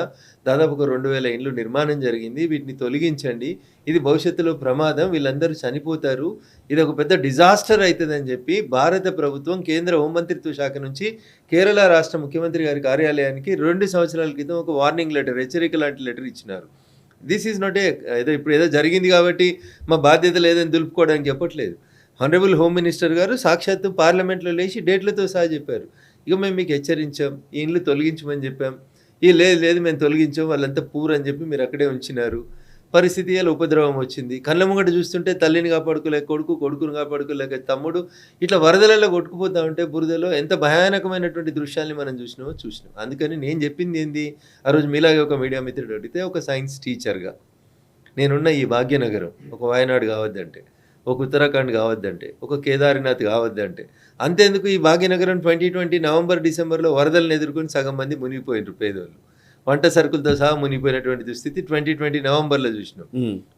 దాదాపు ఒక 2000 ఇండ్లు నిర్మాణం జరిగింది. వీటిని తొలగించండి, ఇది భవిష్యత్తులో ప్రమాదం, వీళ్ళందరూ చనిపోతారు, ఇది ఒక పెద్ద డిజాస్టర్ అవుతుందని చెప్పి భారత ప్రభుత్వం కేంద్ర హోంమంత్రిత్వ శాఖ నుంచి కేరళ రాష్ట్ర ముఖ్యమంత్రి గారి కార్యాలయానికి 2 సంవత్సరాల క్రితం ఒక వార్నింగ్ లెటర్, హెచ్చరిక లాంటి లెటర్ ఇచ్చినారు. దిస్ ఈజ్ నాట్ ఏదో జరిగింది కాబట్టి మా బాధ్యత లేదని దులుపుకోవడానికి చెప్పట్లేదు. ఆనరబుల్ హోమ్ మినిస్టర్ గారు సాక్షాత్తు పార్లమెంట్లో లేచి డేట్లతో సహా చెప్పారు, ఇక మేము మీకు హెచ్చరించాం, ఈ ఇండ్లు తొలగించమని చెప్పాం, లేదు మేము తొలగించాం, వాళ్ళంతా పూర్ అని చెప్పి మీరు అక్కడే ఉంచినారు. పరిస్థితి అలా ఉపద్రవం వచ్చింది. కళ్ళ ముంగట చూస్తుంటే తల్లిని కాపాడుకోలేక కొడుకు, కొడుకుని కాపాడుకోలేక తమ్ముడు, ఇట్లా వరదలలో కొట్టుకుపోతా ఉంటే బురదలో ఎంత భయానకమైనటువంటి దృశ్యాల్ని మనం చూసినాం. అందుకని నేను చెప్పింది ఏంది, ఆ రోజు మీలాగే ఒక మీడియా మిత్రుడు అడిగితే, ఒక సైన్స్ టీచర్గా నేనున్న ఈ భాగ్యనగరం ఒక వాయనాడు కావద్దంటే, ఒక ఉత్తరాఖండ్ కావద్దంటే, ఒక కేదార్నాథ్ కావద్దంటే, అంతేందుకు ఈ భాగ్యనగరం 2020 నవంబర్ డిసెంబర్లో వరదలను ఎదుర్కొని సగం మంది మునిగిపోయినారు పేదోళ్ళు. వంట సరుకులతో సహా మునిగిపోయినటువంటి దుస్థితి 2020 నవంబర్లో చూసినాం.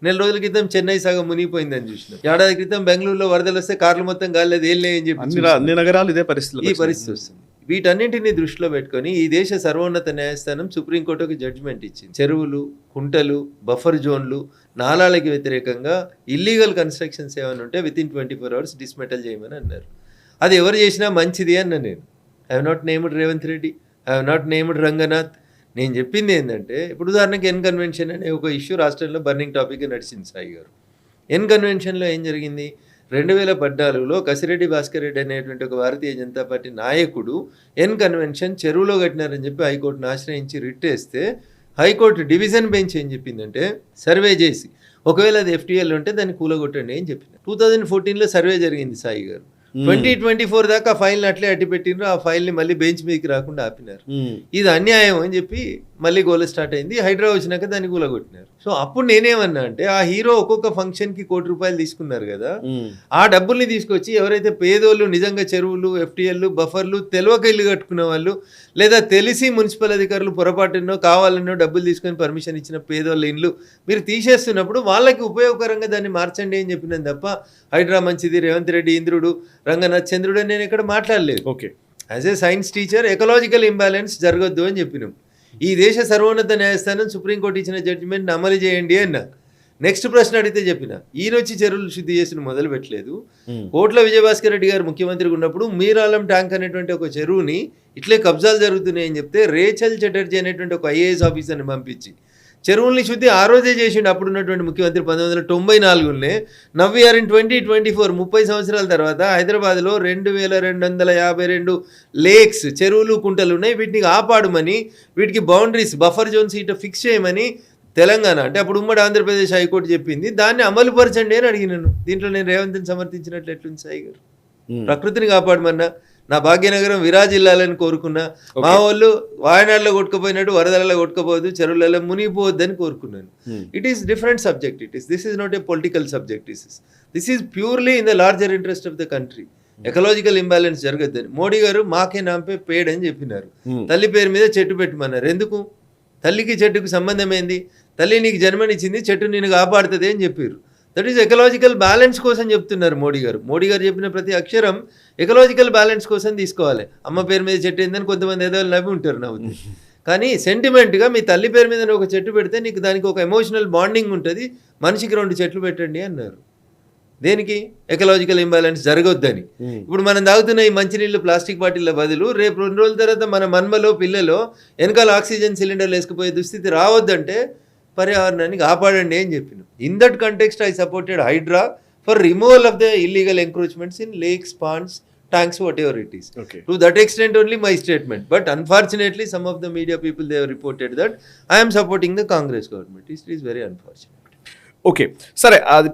నెల రోజుల క్రితం చెన్నై సగం మునిగిపోయిందని చూసినాం. ఏడాది క్రితం బెంగళూరులో వరదలు వస్తే కార్లు మొత్తం గాలేదు, ఏం లేని చెప్పి అన్ని నగరాలు ఇదే పరిస్థితి. ఈ పరిస్థితి వస్తుంది. వీటన్నింటినీ దృష్టిలో పెట్టుకొని ఈ దేశ సర్వోన్నత న్యాయస్థానం సుప్రీంకోర్టు ఒక జడ్జిమెంట్ ఇచ్చింది. చెరువులు, కుంటలు, బఫర్ జోన్లు, నాలాలకి వ్యతిరేకంగా ఇల్లీగల్ కన్స్ట్రక్షన్స్ ఏమైనా ఉంటే విత్ ఇన్ 24 hours డిస్మెటల్ చేయమని అన్నారు. అది ఎవరు చేసినా మంచిది అన్న నేను. I have not named Revanth Reddy, I have not named Ranganath. నేను చెప్పింది ఏంటంటే, ఇప్పుడు ఉదాహరణకి ఎన్ కన్వెన్షన్ అనే ఒక ఇష్యూ రాష్ట్రంలో బర్నింగ్ టాపిక్గా నడిచింది సాయి గారు. ఎన్ కన్వెన్షన్లో ఏం జరిగింది, 2014లో కసిరెడ్డి భాస్కర్ రెడ్డి అనేటువంటి ఒక భారతీయ జనతా పార్టీ నాయకుడు ఎన్ కన్వెన్షన్ చెరువులో కట్టినారని చెప్పి హైకోర్టును ఆశ్రయించి రిట్ వేస్తే, హైకోర్టు డివిజన్ బెంచ్ ఏం చెప్పిందంటే, సర్వే చేసి ఒకవేళ అది ఎఫ్టీఎల్ ఉంటే దాన్ని కూలగొట్టండి అని చెప్పింది. 2014లో సర్వే జరిగింది సాయి గారు. 2024 దాకా ఆ ఫైల్ని అట్లే అట్టి పెట్టినారు. ఆ ఫైల్ని మళ్ళీ బెంచ్ మీదకి రాకుండా ఆపినారు. ఇది అన్యాయం అని చెప్పి మళ్ళీ గోల స్టార్ట్ అయింది. హైడ్రా వచ్చినాక దాన్ని కూలగొట్టినారు. సో అప్పుడు నేనేమన్నా అంటే, ఆ హీరో ఒక్కొక్క ఫంక్షన్కి ₹1 కోటి తీసుకున్నారు కదా, ఆ డబ్బుల్ని తీసుకొచ్చి ఎవరైతే పేదోళ్ళు నిజంగా చెరువులు, ఎఫ్టీఎల్, బఫర్లు తెలియక ఇల్లు కట్టుకున్న వాళ్ళు, లేదా తెలిసి మున్సిపల్ అధికారులు పొరపాటునో కావాలనో డబ్బులు తీసుకొని పర్మిషన్ ఇచ్చిన పేదోళ్ళ ఇండ్లు మీరు తీసేస్తున్నప్పుడు వాళ్ళకి ఉపయోగకరంగా దాన్ని మార్చండి అని చెప్పినాను తప్ప, హైడ్రా మంచిది, రేవంత్ రెడ్డి ఇంద్రుడు, రంగనాథ్ చంద్రుడు అని నేను ఇక్కడ మాట్లాడలేదు. Okay, as a science teacher ecological imbalance జరగొద్దు అని చెప్పినాం. ఈ దేశ సర్వోన్నత న్యాయస్థానం సుప్రీంకోర్టు ఇచ్చిన జడ్జిమెంట్ని అమలు చేయండి అన్న. నెక్స్ట్ ప్రశ్న అడిగితే చెప్పిన, ఈయనొచ్చి చెరువులు శుద్ధి చేసిన మొదలు పెట్టలేదు. కోట్ల విజయభాస్కర్ రెడ్డి గారు ముఖ్యమంత్రిగా ఉన్నప్పుడు మీరాలం ట్యాంక్ అనేటువంటి ఒక చెరువుని ఇట్లే కబ్జాలు జరుగుతున్నాయని చెప్తే, రేచల్ చటర్జీ అనేటువంటి ఒక ఐఏఎస్ ఆఫీసర్ని పంపించి చెరువుల్ని శుద్ధి ఆ రోజే చేసిండు అప్పుడున్నటువంటి ముఖ్యమంత్రి 1994. నవ్ వీఆర్ ఇన్ 2024, 30 సంవత్సరాల తర్వాత హైదరాబాద్లో 2252 లేక్స్, చెరువులు, కుంటలు ఉన్నాయి. వీటిని కాపాడమని, వీటికి బౌండరీస్, బఫర్ జోన్స్ ఇటు ఫిక్స్ చేయమని తెలంగాణ అంటే అప్పుడు ఉమ్మడి ఆంధ్రప్రదేశ్ హైకోర్టు చెప్పింది. దాన్ని అమలుపరచండి అని అడిగినాను. దీంట్లో నేను రేవంత్ని సమర్థించినట్లు ఎట్లుంది సాయి గారు? ప్రకృతిని కాపాడమన్నా, నా భాగ్యనగరం విరాజిల్లాలని కోరుకున్నా, మా వాళ్ళు వాయనాడులో కొట్టుకుపోయినట్టు వరదలలో కొట్టుకుపోవద్దు, చెరువులలో మునిగిపోవద్దని కోరుకున్నాను. It is different subject. This is not a political subject. This is purely in the larger interest of the country. Ecological imbalance జరగద్దని. మోడీ గారు మాకే నాంపే పేడ్ అని చెప్పినారు. తల్లి పేరు మీద చెట్టు పెట్టమన్నారు. ఎందుకు? తల్లికి చెట్టుకు సంబంధం ఏంది? తల్లి నీకు జన్మనిచ్చింది, చెట్టు నేను కాపాడుతుంది అని చెప్పారు. దట్ ఈస్ ఎకలాజికల్ బ్యాలెన్స్ కోసం చెప్తున్నారు మోడీ గారు. మోడీ గారు చెప్పిన ప్రతి అక్షరం ఎకలాజికల్ బ్యాలెన్స్ కోసం తీసుకోవాలి. అమ్మ పేరు మీద చెట్టు ఏందని కొంతమంది ఏదో నవ్వి ఉంటారు, నవ్వుతుంది. కానీ సెంటిమెంట్గా మీ తల్లి పేరు మీద ఒక చెట్టు పెడితే నీకు దానికి ఒక ఎమోషనల్ బాండింగ్ ఉంటుంది, మనిషికి 2 చెట్లు పెట్టండి అన్నారు. దేనికి? ఎకలాజికల్ ఇంబ్యాలెన్స్ జరగొద్దని. ఇప్పుడు మనం తాగుతున్న ఈ మంచినీళ్ళు ప్లాస్టిక్ బాటిళ్ళ బదులు రేపు 2 రోజుల తర్వాత మన మన్మలో పిల్లలో వెనకాల ఆక్సిజన్ సిలిండర్లు వేసుకుపోయే దుస్థితి రావద్దంటే పర్యావరణాన్ని కాపాడండి అని చెప్పిన. In that context I supported HYDRAA for removal of the illegal encroachments in lakes, ponds, tanks, whatever it is. Okay. To that extent only my statement. But unfortunately, some of the media people, they have reported that I am supporting the Congress government. It is very unfortunate. Okay, సరే. అది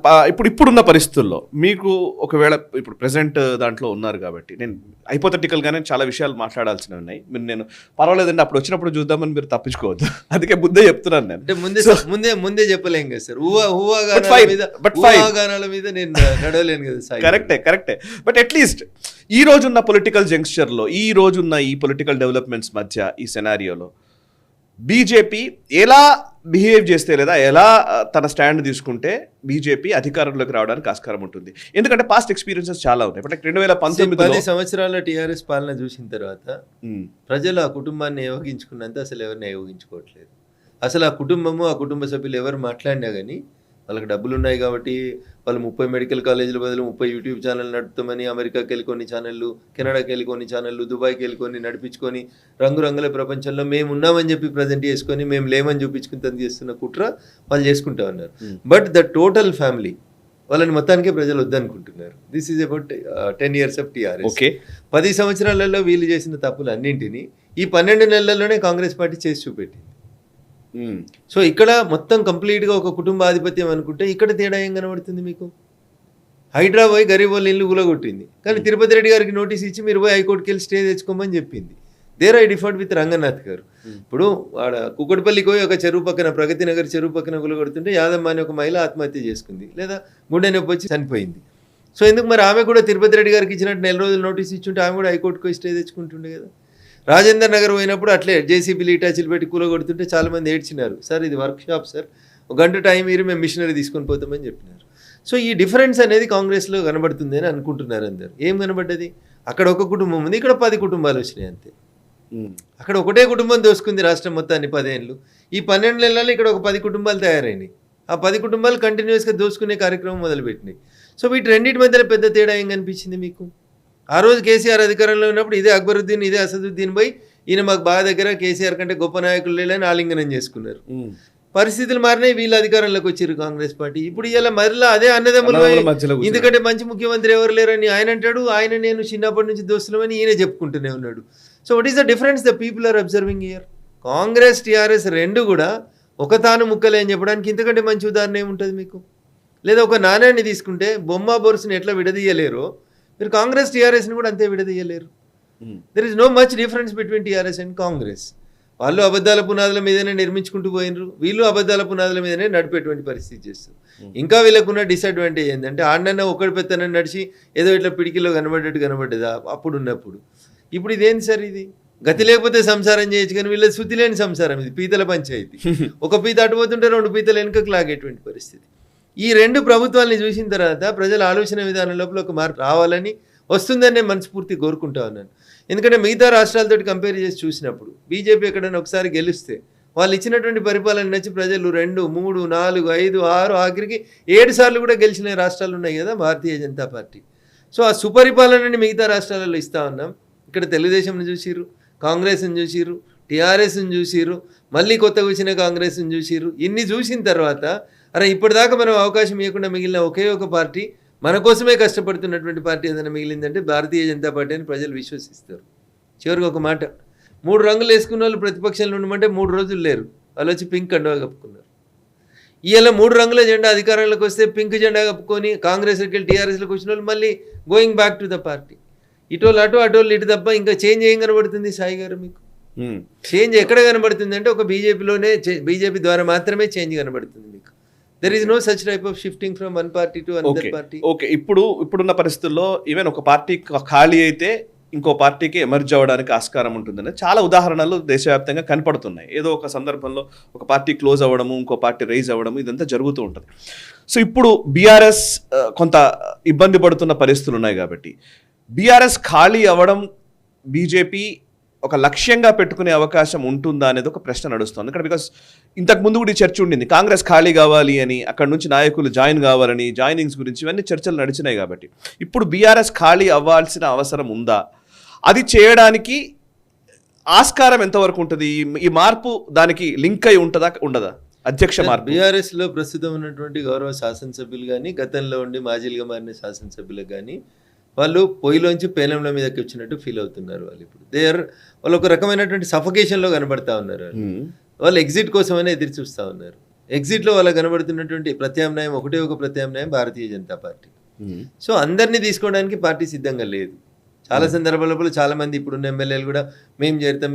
ఇప్పుడున్న పరిస్థితుల్లో మీకు ఒకవేళ ఇప్పుడు present దాంట్లో ఉన్నారు కాబట్టి నేను హైపోథెటికల్గానే చాలా విషయాలు మాట్లాడాల్సినవి ఉన్నాయి. నేను పర్వాలేదండి అప్పుడు వచ్చినప్పుడు చూద్దామని మీరు తప్పించుకోవద్దు, అందుకే ముందే చెప్తున్నాను నేను. అంటే ముందే చెప్పలేం కదా సార్. గానాల మీద నేను నడవలేను కదా సార్. కరెక్టే. బట్ అట్లీస్ట్ ఈ రోజున్న పొలిటికల్ జంక్షన్లో, ఈ రోజున్న ఈ పొలిటికల్ డెవలప్మెంట్స్ మధ్య ఈ సెనారియోలో బీజేపీ ఎలా బిహేవ్ చేస్తే లేదా ఎలా తన స్టాండ్ తీసుకుంటే బీజేపీ అధికారంలోకి రావడానికి ఆస్కారం ఉంటుంది? ఎందుకంటే పాస్ట్ ఎక్స్పీరియన్సెస్ చాలా ఉన్నాయి. బట్ 2019 10 సంవత్సరాల టీఆర్ఎస్ పాలన చూసిన తర్వాత ప్రజలు ఆ కుటుంబాన్ని ఏవగించుకున్నంత అసలు ఎవరిని ఏవగించుకోవట్లేదు. అసలు ఆ కుటుంబము, ఆ కుటుంబ సభ్యులు ఎవరు మాట్లాడినా కానీ వాళ్ళకి డబ్బులు ఉన్నాయి కాబట్టి వాళ్ళు 30 మెడికల్ కాలేజీల బదులు 30 యూట్యూబ్ ఛానల్ నడుపుతామని అమెరికాకి వెళ్ళి కొన్ని ఛానళ్ళు, కెనడాకి వెళ్ళి కొన్ని ఛానళ్ళు, దుబాయ్కి వెళ్ళి కొన్ని నడిపించుకొని రంగురంగుల ప్రపంచంలో మేము ఉన్నామని చెప్పి ప్రజెంట్ చేసుకొని మేము లేమని చూపించుకుని తను చేస్తున్న కుట్ర వాళ్ళు చేసుకుంటా ఉన్నారు. బట్ ద టోటల్ ఫ్యామిలీ వాళ్ళని మొత్తానికే ప్రజలు వద్దనుకుంటున్నారు. This is about 10 years of TRS. 10 సంవత్సరాలలో వీళ్ళు చేసిన తప్పులు అన్నింటినీ ఈ 12 నెలల్లోనే కాంగ్రెస్ పార్టీ చేసి చూపెట్టింది. సో ఇక్కడ మొత్తం కంప్లీట్గా ఒక కుటుంబ ఆధిపత్యం అనుకుంటే ఇక్కడ తేడా ఏం కనబడుతుంది మీకు? హైడ్రా పోయి గరీబ్ వాళ్ళ ఇల్లు గులగొట్టింది, కానీ తిరుపతి రెడ్డి గారికి నోటీస్ ఇచ్చి మీరు పోయి హైకోర్టుకి వెళ్ళి స్టే తెచ్చుకోమని చెప్పింది. There I differed with Ranganath గారు. ఇప్పుడు ఆడ కుక్కటిపల్లికి పోయి ఒక చెరువు పక్కన, ప్రగతి నగర్ చెరువు పక్కన గులగొడుతుంటే యాదమ్మ అనే ఒక మహిళ ఆత్మహత్య చేసుకుంది, లేదా గుండె నొప్పి వచ్చి చనిపోయింది. సో ఎందుకు మరి ఆమె కూడా తిరుపతి రెడ్డి గారికి ఇచ్చినట్టు 4 రోజులు నోటీస్ ఇచ్చుంటే ఆమె కూడా హైకోర్టుకి పోయి స్టే తెచ్చుకుంటుండే కదా. రాజేందర్ నగర్ పోయినప్పుడు అట్లే జేసీబీలు ఇటాచీలు పెట్టి కూలగొడుతుంటే చాలామంది ఏడ్చినారు. సార్ ఇది వర్క్ షాప్ సార్, 1 గంట టైం మీరు మేము మిషనరీ తీసుకొని పోతామని చెప్పినారు. సో ఈ డిఫరెన్స్ అనేది కాంగ్రెస్లో కనబడుతుంది అని అనుకుంటున్నారు అందరు. ఏం కనబడ్డది? అక్కడ ఒక కుటుంబం ఉంది, ఇక్కడ 10 కుటుంబాలు వచ్చినాయి అంతే. అక్కడ ఒకటే కుటుంబం దోసుకుంది రాష్ట్రం మొత్తాన్ని 10 ఏళ్ళు. ఈ 12 నెలల్లో ఇక్కడ ఒక 10 కుటుంబాలు తయారైనాయి. ఆ 10 కుటుంబాలు కంటిన్యూస్గా దోసుకునే కార్యక్రమం మొదలుపెట్టినాయి. సో వీటి రెండింటి మధ్యలో పెద్ద తేడా ఏం కనిపించింది మీకు? ఆ రోజు కేసీఆర్ అధికారంలో ఉన్నప్పుడు ఇదే అక్బరుద్దీన్, ఇదే అసదుద్దీన్ పోయి ఈయన మాకు బాగా దగ్గర, కేసీఆర్ కంటే గొప్ప నాయకులు లేని ఆలింగనం చేసుకున్నారు. పరిస్థితులు మారినాయి, వీళ్ళు అధికారంలోకి వచ్చారు కాంగ్రెస్ పార్టీ. ఇప్పుడు ఇలా మరలా అదే అన్నదమ్ములు, ఎందుకంటే మంచి ముఖ్యమంత్రి ఎవరు లేరని ఆయన అంటాడు, ఆయన నేను చిన్నప్పటి నుంచి దోస్తులమని ఈయన చెప్పుకుంటూనే ఉన్నాడు. So what is the difference the people are observing here? Congress TRS రెండు కూడా ఒక తాను ముక్కలే అని చెప్పడానికి ఇంతకంటే మంచి ఉదాహరణ ఏముంటుంది మీకు? లేదా ఒక నాణ్యాన్ని తీసుకుంటే బొమ్మ బొరుసుని ఎట్లా విడదీయలేరో మీరు కాంగ్రెస్ టీఆర్ఎస్ని కూడా అంతే విడదీయలేరు. There is no much difference between TRS and Congress. వాళ్ళు అబద్ధాల పునాదుల మీదనే నిర్మించుకుంటూ పోయినరు, వీళ్ళు అబద్ధాల పునాదుల మీదనే నడిపేటువంటి పరిస్థితి చేస్తారు. ఇంకా వీళ్ళకున్న డిసడ్వాంటేజ్ ఏంటంటే ఆడనన్నా ఒకటి పెత్తనని నడిచి ఏదో ఇట్లా పిడికిలో కనబడ్డట్టు కనబడ్డదా అప్పుడు ఉన్నప్పుడు. ఇప్పుడు ఇదేంటి సార్? ఇది గతి లేకపోతే సంసారం చేయొచ్చు, కానీ వీళ్ళ శుద్ధి లేని సంసారం ఇది, పీతల పంచాయతీ. ఒక పీత అటుపోతుంటే 2 పీతలు వెనుకకు లాగేటువంటి పరిస్థితి. ఈ 2 ప్రభుత్వాలని చూసిన తర్వాత ప్రజల ఆలోచన విధానం లోపల ఒక మార్పు రావాలని వస్తుందని నేను మనస్ఫూర్తి కోరుకుంటా ఉన్నాను. ఎందుకంటే మిగతా రాష్ట్రాలతో కంపేర్ చేసి చూసినప్పుడు బీజేపీ ఎక్కడైనా ఒకసారి గెలిస్తే వాళ్ళు ఇచ్చినటువంటి పరిపాలన నచ్చి ప్రజలు 2, 3, 4, 5, 6 ఆఖరికి 7 సార్లు కూడా గెలిచిన రాష్ట్రాలు ఉన్నాయి కదా భారతీయ జనతా పార్టీ. సో ఆ సుపరిపాలనని మిగతా రాష్ట్రాలలో ఇస్తా ఉన్నాం. ఇక్కడ తెలుగుదేశంని చూసిర్రు, కాంగ్రెస్ని చూసిర్రు, టీఆర్ఎస్ని చూసిర్రు, మళ్ళీ కొత్తగా వచ్చిన కాంగ్రెస్ని చూసిర్రు. ఇన్ని చూసిన తర్వాత అరే ఇప్పటిదాకా మనం అవకాశం ఇవ్వకుండా మిగిలిన ఒకే ఒక పార్టీ, మన కోసమే కష్టపడుతున్నటువంటి పార్టీ ఏదైనా మిగిలిందంటే భారతీయ జనతా పార్టీ అని ప్రజలు విశ్వసిస్తారు. చివరికి ఒక మాట, 3 రంగులు వేసుకున్న వాళ్ళు ప్రతిపక్షంలో ఉండమంటే 3 రోజులు లేరు, వాళ్ళు వచ్చి పింక్ కండువా కప్పుకున్నారు. ఇవాళ 3 రంగుల జెండా అధికారంలోకి వస్తే పింక్ జెండా కప్పుకొని కాంగ్రెస్కి వెళ్ళి టీఆర్ఎస్లోకి వచ్చిన వాళ్ళు మళ్ళీ going back to the party. ఇటోళ్ళు అటు, అటోళ్ళు ఇటు తప్ప ఇంకా చేంజ్ ఏం కనబడుతుంది సాయి గారు మీకు? చేంజ్ ఎక్కడ కనబడుతుంది అంటే ఒక బీజేపీలోనే, బీజేపీ ద్వారా మాత్రమే చేంజ్ కనబడుతుంది మీకు. There is no such type of shifting from one party to another okay party. Okay ఇప్పుడున్న పరిస్థితుల్లో ఈవెన్ ఒక పార్టీ ఖాళీ అయితే ఇంకో పార్టీకి ఎమర్జ్ అవ్వడానికి ఆస్కారం ఉంటుందని చాలా ఉదాహరణలు దేశవ్యాప్తంగా కనపడుతున్నాయి. ఏదో ఒక సందర్భంలో ఒక పార్టీ క్లోజ్ అవ్వడము, ఇంకో పార్టీ రైజ్ అవ్వడము, ఇదంతా జరుగుతూ ఉంటుంది. సో ఇప్పుడు బీఆర్ఎస్ కొంత ఇబ్బంది పడుతున్న పరిస్థితులు ఉన్నాయి కాబట్టి బీఆర్ఎస్ ఖాళీ అవ్వడం బీజేపీ ఒక లక్ష్యంగా పెట్టుకునే అవకాశం ఉంటుందా అనేది ఒక ప్రశ్న నడుస్తుంది ఇక్కడ. బికాస్ ఇంతకు ముందు కూడా ఈ చర్చ ఉండింది, కాంగ్రెస్ ఖాళీ కావాలి అని, అక్కడ నుంచి నాయకులు జాయిన్ కావాలని, జాయినింగ్స్ గురించి ఇవన్నీ చర్చలు నడిచినాయి. కాబట్టి ఇప్పుడు బీఆర్ఎస్ ఖాళీ అవ్వాల్సిన అవసరం ఉందా? అది చేయడానికి ఆస్కారం ఎంతవరకు ఉంటుంది? ఈ మార్పు దానికి లింక్ అయి ఉంటుందా ఉండదా? అధ్యక్ష మార్పు బీఆర్ఎస్ లో ప్రస్తుతం ఉన్నటువంటి గౌరవ శాసనసభ్యులు కానీ, గతంలో ఉండి మాజీలుగా మారిన శాసనసభ్యులకు కానీ వాళ్ళు పొయ్యిలోంచి పేలంల మీదకి వచ్చినట్టు ఫీల్ అవుతున్నారు. వాళ్ళు ఇప్పుడు వాళ్ళు ఒక రకమైనటువంటి సఫకేషన్లో కనబడతా ఉన్నారు. వాళ్ళు ఎగ్జిట్ కోసమనే ఎదురు చూస్తూ ఉన్నారు. ఎగ్జిట్లో వాళ్ళకి కనబడుతున్నటువంటి ప్రత్యామ్నాయం ఒకటే ఒక ప్రత్యామ్నాయం భారతీయ జనతా పార్టీ. సో అందరినీ తీసుకోవడానికి పార్టీ సిద్ధంగా లేదు. చాలా సందర్భాలలో చాలా మంది ఇప్పుడున్న ఎమ్మెల్యేలు కూడా మేము చేరుతాం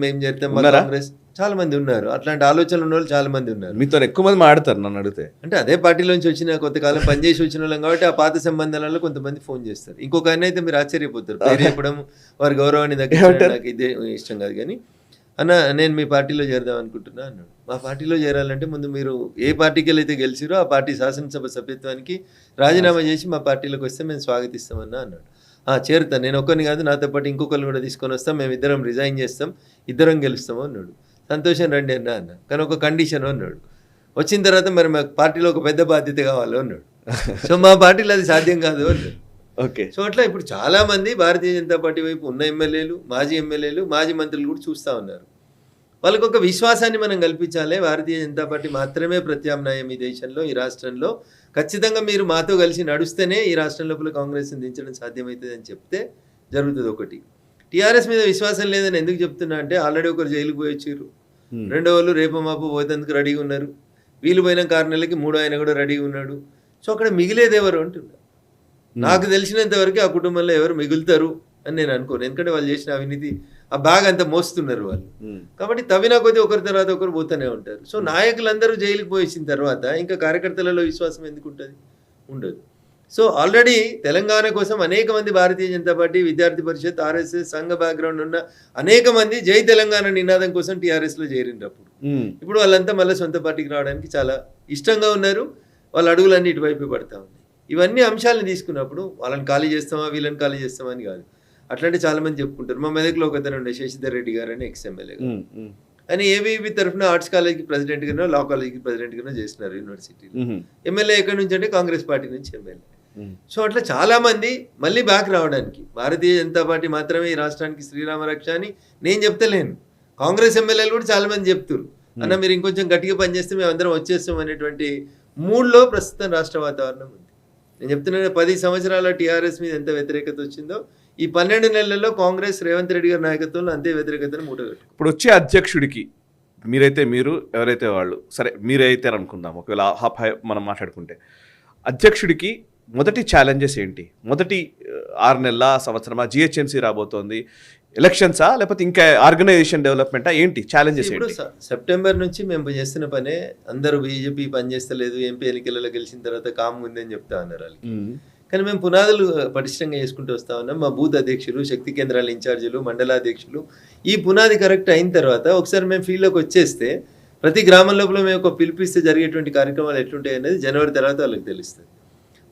మా కాంగ్రెస్ చాలా మంది ఉన్నారు. అట్లాంటి ఆలోచనలు ఉన్న వాళ్ళు చాలా మంది ఉన్నారు. మీతో ఎక్కువ మంది మాట్లాడతారు నన్ను అడిగితే. అంటే అదే పార్టీలోంచి వచ్చిన కొంతకాలం పనిచేసి వచ్చిన వాళ్ళం కాబట్టి ఆ పాత సంబంధాలలో కొంతమంది ఫోన్ చేస్తారు. ఇంకొక ఆయన అయితే మీరు ఆశ్చర్యపోతారు, పేరు చెప్పడం వారి గౌరవాన్ని దగ్గర నాకు ఇదే ఇష్టం కాదు. కానీ అన్న నేను మీ పార్టీలో చేరదాం అనుకుంటున్నా అన్నాడు. మా పార్టీలో చేరాలంటే ముందు మీరు ఏ పార్టీకి వెళ్ళైతే గెలిచిరో ఆ పార్టీ శాసనసభ సభ్యత్వానికి రాజీనామా చేసి మా పార్టీలోకి వస్తే మేము స్వాగతిస్తామన్నా అన్నాడు. చేరుతాను, నేను ఒక్కరిని కాదు నాతో పాటు ఇంకొకరిని కూడా తీసుకొని వస్తాం, మేము ఇద్దరం రిజైన్ చేస్తాం, ఇద్దరం గెలుస్తాము అన్నాడు. సంతోషం రండి అన్న కానీ ఒక కండిషన్ అన్నాడు, వచ్చిన తర్వాత మరి మా పార్టీలో ఒక పెద్ద బాధ్యత కావాలి అన్నాడు. సో మా పార్టీలో అది సాధ్యం కాదు అన్నాడు. ఓకే. సో అట్లా ఇప్పుడు చాలా మంది భారతీయ జనతా పార్టీ వైపు ఉన్న ఎమ్మెల్యేలు, మాజీ మంత్రులు కూడా చూస్తూ ఉన్నారు. వాళ్ళకు ఒక విశ్వాసాన్ని మనం కల్పించాలి. భారతీయ జనతా పార్టీ మాత్రమే ప్రత్యామ్నాయం ఈ దేశంలో, ఈ రాష్ట్రంలో. ఖచ్చితంగా మీరు మాతో కలిసి నడుస్తేనే ఈ రాష్ట్రం లోపల కాంగ్రెస్ని దించడం సాధ్యమవుతుంది అని చెప్తే జరుగుతుంది. ఒకటి టీఆర్ఎస్ మీద విశ్వాసం లేదని ఎందుకు చెప్తున్నా అంటే ఆల్రెడీ ఒకరు జైలుకు పోయి వచ్చారు, రెండో వాళ్ళు రేపు మాపు పోయేందుకు రెడీగా ఉన్నారు, వీళ్ళు పోయిన 6 నెలలకి 3 ఆయన కూడా రెడీగా ఉన్నాడు. సో అక్కడ మిగిలేది ఎవరు అంటున్నా. నాకు తెలిసినంత వరకు ఆ కుటుంబంలో ఎవరు మిగులుతారు అని నేను అనుకోను. ఎందుకంటే వాళ్ళు చేసిన అవినీతి ఆ బ్యాగ్ అంతా మోస్తున్నారు వాళ్ళు. కాబట్టి తవ్వినా కొద్దీ ఒకరి తర్వాత ఒకరు పోతూనే ఉంటారు. సో నాయకులందరూ జైలుకి పోయేసిన తర్వాత ఇంకా కార్యకర్తలలో విశ్వాసం ఎందుకు ఉంటుంది? ఉండదు. సో ఆల్రెడీ తెలంగాణ కోసం అనేక మంది భారతీయ జనతా పార్టీ, విద్యార్థి పరిషత్, ఆర్ఎస్ఎస్, సంఘ బ్యాక్గ్రౌండ్ ఉన్న అనేక మంది జై తెలంగాణ నినాదం కోసం టీఆర్ఎస్లో చేరినప్పుడు ఇప్పుడు వాళ్ళంతా మళ్ళీ సొంత పార్టీకి రావడానికి చాలా ఇష్టంగా ఉన్నారు. వాళ్ళ అడుగులన్నీ ఇటువైపు పడతా ఉన్నాయి. ఇవన్నీ అంశాలను తీసుకున్నప్పుడు వాళ్ళని ఖాళీ చేస్తామా వీళ్ళని ఖాళీ చేస్తామా అని కాదు. అట్లాంటి చాలా మంది చెప్పుకుంటారు. మా మెదక్లో ఒక అతను ఉండే శశిధర్ రెడ్డి గారు అని ఎక్స్ఎమ్మెల్యే గారు, ఆయన ఏబీవీ తరఫున ఆర్ట్స్ కాలేజ్కి ప్రెసిడెంట్ గానో లా కాలేజ్కి ప్రెసిడెంట్ గానో చేస్తున్నారు యూనివర్సిటీలో. ఎమ్మెల్యే ఎక్కడి నుంచి అంటే కాంగ్రెస్ పార్టీ నుంచి ఎమ్మెల్యే. సో అట్లా చాలా మంది మళ్ళీ బ్యాక్ రావడానికి భారతీయ జనతా పార్టీ మాత్రమే ఈ రాష్ట్రానికి శ్రీరామ రక్ష అని నేను చెప్తలేను. కాంగ్రెస్ ఎమ్మెల్యేలు కూడా చాలా మంది చెప్తారు, అన్న మీరు ఇంకొంచెం గట్టిగా పనిచేస్తే మేము అందరం వచ్చేస్తాం అనేటువంటి మూడ్లో ప్రస్తుతం రాష్ట్ర వాతావరణం ఉంది. నేను చెప్తున్నాను 10 సంవత్సరాల టీఆర్ఎస్ మీద ఎంత వ్యతిరేకత వచ్చిందో ఈ 12 నెలల్లో కాంగ్రెస్ రేవంత్ రెడ్డి గారి నాయకత్వంలో అంతే వ్యతిరేకతను మూటగట్టు. ఇప్పుడు వచ్చే అధ్యక్షుడికి మీరు ఎవరైతే వాళ్ళు సరే మీరైతే అనుకుందాం, ఒకవేళ మనం మాట్లాడుకుంటే అధ్యక్షుడికి మొదటి ఛాలెంజెస్ ఏంటి? మొదటి 6 నెలల సంవత్సరమా, జిహెచ్ఎంసీ రాబోతోంది, ఎలక్షన్సా, లేకపోతే ఇంకా ఆర్గనైజేషన్ డెవలప్మెంటా, ఏంటి ఛాలెంజెస్? ఇప్పుడు సెప్టెంబర్ నుంచి మేము చేస్తున్న పనే అందరూ బీజేపీ పనిచేస్తలేదు, ఎంపీ ఎన్నికలలో గెలిచిన తర్వాత కామ్ ఉందని చెప్తా ఉన్నారు వాళ్ళకి. కానీ మేము పునాదులు పటిష్టంగా చేసుకుంటూ వస్తా ఉన్నాం. మా బూత్ అధ్యక్షులు, శక్తి కేంద్రాల ఇన్ఛార్జీలు, మండలాధ్యక్షులు ఈ పునాది కరెక్ట్ అయిన తర్వాత ఒకసారి మేము ఫీల్డ్లోకి వచ్చేస్తే ప్రతి గ్రామం లోపల మేము ఒక పిలిపిస్తే జరిగేటువంటి కార్యక్రమాలు ఎట్లుంటాయి అనేది జనవరి తర్వాత వాళ్ళకి తెలుస్తుంది.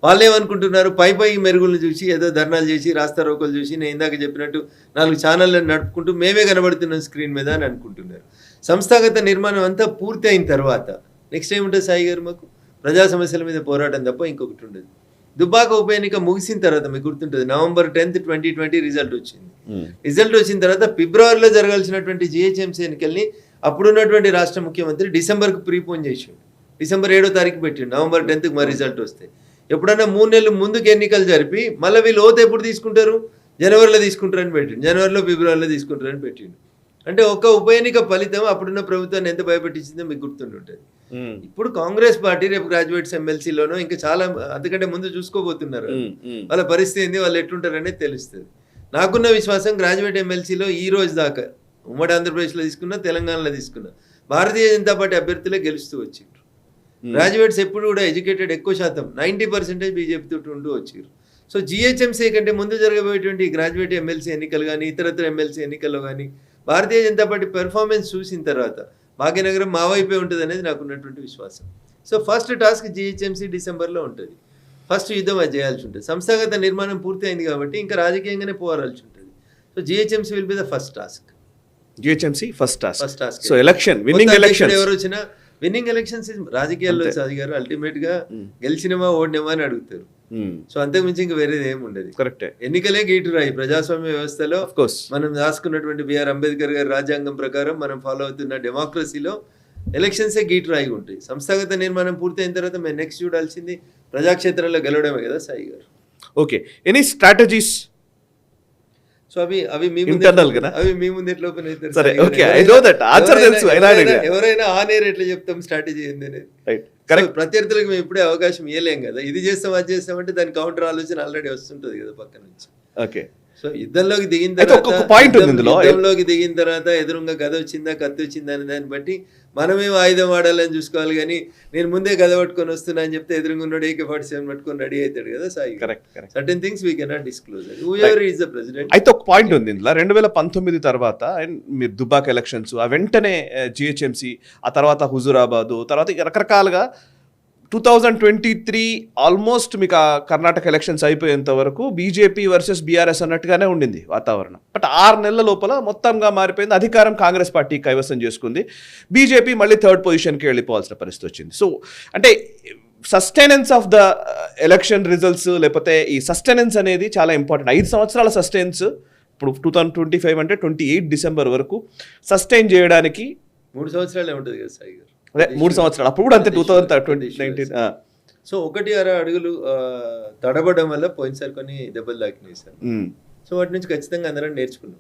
వాళ్ళు ఏమనుకుంటున్నారు, పై మెరుగులను చూసి ఏదో ధర్నాలు చేసి రాస్తా రోకలు చూసి నేను ఇందాక చెప్పినట్టు 4 ఛానళ్ళని నడుపుకుంటూ మేమే కనబడుతున్నాం స్క్రీన్ మీద అని అనుకుంటున్నారు. సంస్థాగత నిర్మాణం అంతా పూర్తి అయిన తర్వాత నెక్స్ట్ ఏముంటుంది సాయి గారు, మాకు ప్రజా సమస్యల మీద పోరాటం తప్ప ఇంకొకటి ఉండదు. దుబ్బాక ఉప ఎన్నిక ముగిసిన తర్వాత మీకు గుర్తుంటుంది, November 10th, 2020 రిజల్ట్ వచ్చింది. రిజల్ట్ వచ్చిన తర్వాత ఫిబ్రవరిలో జరగాల్సినటువంటి జిహెచ్ఎంసీ ఎన్నికల్ని అప్పుడున్నటువంటి రాష్ట్ర ముఖ్యమంత్రి డిసెంబర్కు ప్రీపోన్ చేసిండు. డిసెంబర్ 7వ తారీఖు పెట్టిండు. November 10th మరి రిజల్ట్ వస్తాయి. ఎప్పుడన్నా 3 నెలలు ముందుకు ఎన్నికలు జరిపి మళ్ళీ వీళ్ళు ఓత ఎప్పుడు తీసుకుంటారు, జనవరిలో తీసుకుంటారని పెట్టిండు, జనవరిలో ఫిబ్రవరిలో తీసుకుంటారని పెట్టిండు. అంటే ఒక ఉప ఎన్నిక ఫలితం అప్పుడున్న ప్రభుత్వాన్ని ఎంత భయపెట్టించిందో మీకు గుర్తుంటుంది. ఇప్పుడు కాంగ్రెస్ పార్టీ రేపు గ్రాడ్యుయేట్స్ ఎమ్మెల్సీలోనో ఇంకా చాలా అంతకంటే ముందు చూసుకోబోతున్నారు. వాళ్ళ పరిస్థితి ఏంది, వాళ్ళు ఎట్లుంటారనేది తెలుస్తుంది. నాకున్న విశ్వాసం గ్రాడ్యుయేట్ ఎమ్మెల్సీలో ఈ రోజు దాకా ఉమ్మడి ఆంధ్రప్రదేశ్లో తీసుకున్నా, తెలంగాణలో తీసుకున్నా భారతీయ జనతా పార్టీ అభ్యర్థులే గెలుస్తూ వచ్చిండ్రు. గ్రాడ్యుయేట్స్ ఎప్పుడు కూడా ఎడ్యుకేటెడ్ ఎక్కువ శాతం 90% బీజేపీ తోటి ఉంటూ వచ్చారు. సో జిహెచ్ఎంసీ కంటే ముందు జరగబోయేటువంటి గ్రాడ్యుయేట్ ఎమ్మెల్సీ ఎన్నికలు కానీ ఇతరత్ర ఎమ్మెల్సీ ఎన్నికల్లో కానీ భారతీయ జనతా పార్టీ పెర్ఫార్మెన్స్ చూసిన తర్వాత భాగ్యనగరం మా వైపే ఉంటుంది అనేది నాకు ఉన్నటువంటి విశ్వాసం. సో ఫస్ట్ టాస్క్ జిహెచ్ఎంసీ డిసెంబర్లో ఉంటుంది. ఫస్ట్ యుద్ధం అది చేయాల్సి ఉంటుంది. సంస్థాగత నిర్మాణం పూర్తి అయింది కాబట్టి ఇంకా రాజకీయంగానే పోరాడాల్సి ఉంటుంది. So GHMC will be the first task. GHMC first first task. So election winnowing election ఎవరు వచ్చినా విన్నింగ్ ఎలక్షన్స్ రాజకీయాల్లో సాది గారు అల్టిమేట్ గా గెలిచినమా ఓడినమా అని అడుగుతారు. సో అంతకు మించి ఇంకా వేరేది ఏమి ఉండదు. కరెక్టే. ఎన్నికలే గీటురాయి ప్రజాస్వామ్య వ్యవస్థలో. మనం రాసుకున్నటువంటి బిఆర్ అంబేద్కర్ గారి రాజ్యాంగం ప్రకారం మనం ఫాలో అవుతున్న డెమోక్రసీలో ఎలక్షన్సే గీటురాయి ఉంటాయి. సంస్థాగత నిర్మాణం పూర్తయిన తర్వాత మేము నెక్స్ట్ చూడాల్సింది ప్రజాక్షేత్రంలో గెలవడమే కదా సాయి గారు. Okay, any strategies? సో అవి మీ ముందు ఎట్లా ఓపెన్ అవుతారు? సరే, okay, I know that answer తెలుసు. ఎవరైనా ఆన్ ఎయిర్ ఎట్లా చెప్తాం స్ట్రాటజీ ఏంది అనేది? ప్రత్యర్థులకు మేము ఇప్పుడే అవకాశం ఇవ్వలేం కదా. ఇది చేస్తాం అది చేస్తామంటే దాని కౌంటర్ ఆలోచన ఆల్రెడీ వస్తుంటది కదా పక్క నుంచి. ఓకే, సో యుద్ధంలోకి దిగిన తర్వాత ఎదురుగా గద వచ్చిందా కత్తి వచ్చిందా అనే దాన్ని బట్టి మనమేం ఆయుధం వాడాలని చూసుకోవాలి. కానీ నేను ముందే గద పట్టుకొని వస్తున్నా అని చెప్తే ఎదురుగా ఉన్నాడు AK-47 పట్టుకొని రెడీ అవుతాడు కదా Sai. Certain things we cannot disclose. Whoever is the president. అయితే ఒక పాయింట్ ఉంది ఇందులో. 2019 తర్వాత మీరు దుబాక్ ఎలక్షన్స్, ఆ వెంటనే జిహెచ్ఎంసీ, ఆ తర్వాత హుజూరాబాదు, తర్వాత రకరకాలుగా 2023 ఆల్మోస్ట్ మీకు ఆ కర్ణాటక ఎలక్షన్స్ అయిపోయేంత వరకు బీజేపీ వర్సెస్ బీఆర్ఎస్ అన్నట్టుగానే ఉండింది వాతావరణం. బట్ 6 నెలల లోపల మొత్తంగా మారిపోయింది. అధికారం కాంగ్రెస్ పార్టీ కైవసం చేసుకుంది. బీజేపీ మళ్ళీ 3rd పొజిషన్కి వెళ్ళిపోవాల్సిన పరిస్థితి వచ్చింది. సో అంటే sustenance of the election results, లేకపోతే ఈ సస్టైనెన్స్ అనేది చాలా ఇంపార్టెంట్. 5 సంవత్సరాల సస్టైన్స్ ఇప్పుడు 2025 అంటే 28 డిసెంబర్ వరకు సస్టైన్ చేయడానికి 3 సంవత్సరాలే ఉంటుంది కదా సాయి గారు. అదే 3 సంవత్సరాలు. అప్పుడు కూడా అంతే 2019. సో 1-6 అడుగులు తడబడడం వల్ల పోయినసారి కొన్ని దెబ్బలు తాకినాయి సార్. సో వాటి నుంచి ఖచ్చితంగా అందరం నేర్చుకున్నాం.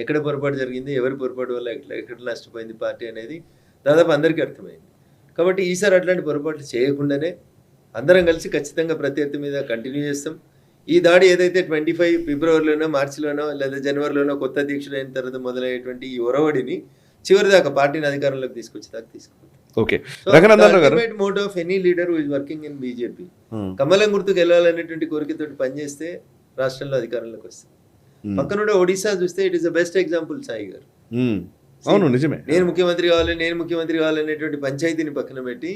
ఎక్కడ పొరపాటు జరిగింది, ఎవరి పొరపాటు వల్ల ఎక్కడ నష్టపోయింది పార్టీ అనేది దాదాపు అందరికీ అర్థమైంది. కాబట్టి ఈసారి అట్లాంటి పొరపాట్లు చేయకుండానే అందరం కలిసి ఖచ్చితంగా ప్రత్యర్థి మీద కంటిన్యూ చేస్తాం. ఈ దాడి ఏదైతే 25 ఫిబ్రవరిలోనో మార్చిలోనో లేదా జనవరిలోనో కొత్త అధ్యక్షుడు అయిన తర్వాత మొదలయ్యేటువంటి ఈ ఒరవడిని చివరి దాకా పార్టీని అధికారంలోకి తీసుకొచ్చేదాకా తీసుకుంటాం. Okay, mode of any leader who is working in BJP కమలం గుర్తుకు వెళ్ళాలనేటువంటి కోరికతోటి పనిచేస్తే రాష్ట్రంలో అధికారంలోకి వస్తుంది. పక్కన ఒడిశా చూస్తే it is the best example Sai గారు. అవును, నిజమే. నేను ముఖ్యమంత్రి కావాలి అనేటువంటి పంచాయతీని పక్కన పెట్టి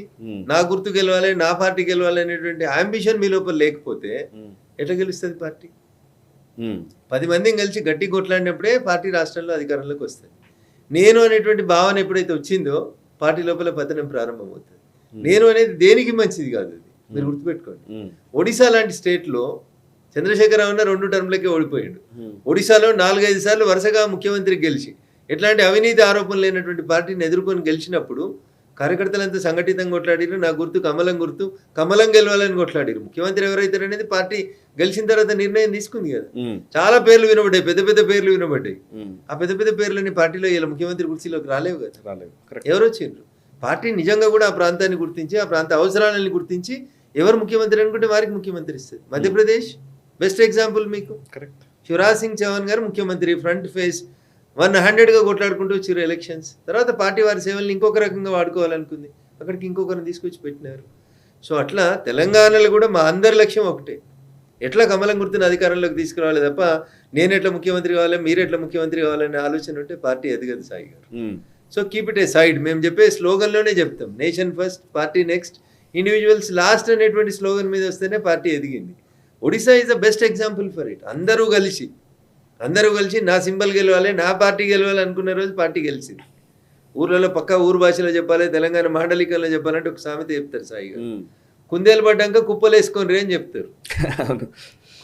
నా గుర్తు గెలవాలి, నా పార్టీ గెలవాలి అనేటువంటి అంబిషన్ మీ లోపల లేకపోతే ఎట్లా గెలుస్తుంది పార్టీ? 10 మందిని కలిసి గట్టి కొట్లాడినప్పుడే పార్టీ రాష్ట్రంలో అధికారంలోకి వస్తుంది. నేను అనేటువంటి భావన ఎప్పుడైతే వచ్చిందో పార్టీ లోపల పతనం ప్రారంభమవుతుంది. నేను అనేది దేనికి మంచిది కాదు, అది మీరు గుర్తుపెట్టుకోండి. ఒడిశా లాంటి స్టేట్లో చంద్రశేఖరరావు 2 టర్మ్లకే ఓడిపోయాడు. ఒడిశాలో 4-5 సార్లు వరుసగా ముఖ్యమంత్రి గెలిచి ఎట్లాంటి అవినీతి ఆరోపణలు లేనటువంటి పార్టీని ఎదుర్కొని గెలిచినప్పుడు కార్యకర్తలంతా సంఘటితంగా కొట్లాడిరు. నా గుర్తు కమలం గెలవాలని కొట్లాడిరు. ముఖ్యమంత్రి ఎవరైతే అనేది పార్టీ గెలిచిన తర్వాత నిర్ణయం తీసుకుంది కదా. చాలా పేర్లు వినబడ్డాయి, పెద్ద పెద్ద పేర్లు వినబడ్డాయి. ఆ పెద్ద పెద్ద పేర్లని పార్టీలో ఇలా ముఖ్యమంత్రి కుర్చీలోకి రాలేవు కదా. ఎవరు వచ్చిండ్రు? పార్టీ నిజంగా కూడా ఆ ప్రాంతాన్ని గుర్తించి, ఆ ప్రాంత అవసరాలను గుర్తించి ఎవరు ముఖ్యమంత్రి అనుకుంటే వారికి ముఖ్యమంత్రి ఇస్తుంది. మధ్యప్రదేశ్ బెస్ట్ ఎగ్జాంపుల్ మీకు. శివరాజ్ సింగ్ చౌహాన్ గారు ముఖ్యమంత్రి, ఫ్రంట్ ఫేస్ 100గా కొట్లాడుకుంటూ వచ్చారు ఎలక్షన్స్. తర్వాత పార్టీ వారి సేవల్ని ఇంకొక రకంగా వాడుకోవాలనుకుంది, అక్కడికి ఇంకొకరిని తీసుకొచ్చి పెట్టినారు. సో అట్లా తెలంగాణలో కూడా మా అందరి లక్ష్యం ఒకటే, ఎట్లా కమలం గుర్తుని అధికారంలోకి తీసుకురావాలి తప్ప నేను ఎట్లా ముఖ్యమంత్రి కావాలి, మీరు ఎట్లా ముఖ్యమంత్రి కావాలనే ఆలోచన ఉంటే పార్టీ ఎదగదు సాయి గారు. So keep it A side. మేము చెప్పే స్లోగన్లోనే చెప్తాం, nation first, party next, individuals last అనేటువంటి స్లోగన్ మీద వస్తేనే పార్టీ ఎదిగింది. Odisha is the best example for it. అందరూ కలిసి నా సింబల్ గెలవాలి, నా పార్టీ గెలవాలి అనుకున్న రోజు పార్టీ గెలిచింది. ఊర్లలో పక్కా ఊరు భాషలో చెప్పాలి, తెలంగాణ మాండలికంలో చెప్పాలంటే ఒక సామెత చెప్తారు సాయి గారు, కుందేలు పడ్డాక కుప్పలు వేసుకొని అని చెప్తారు.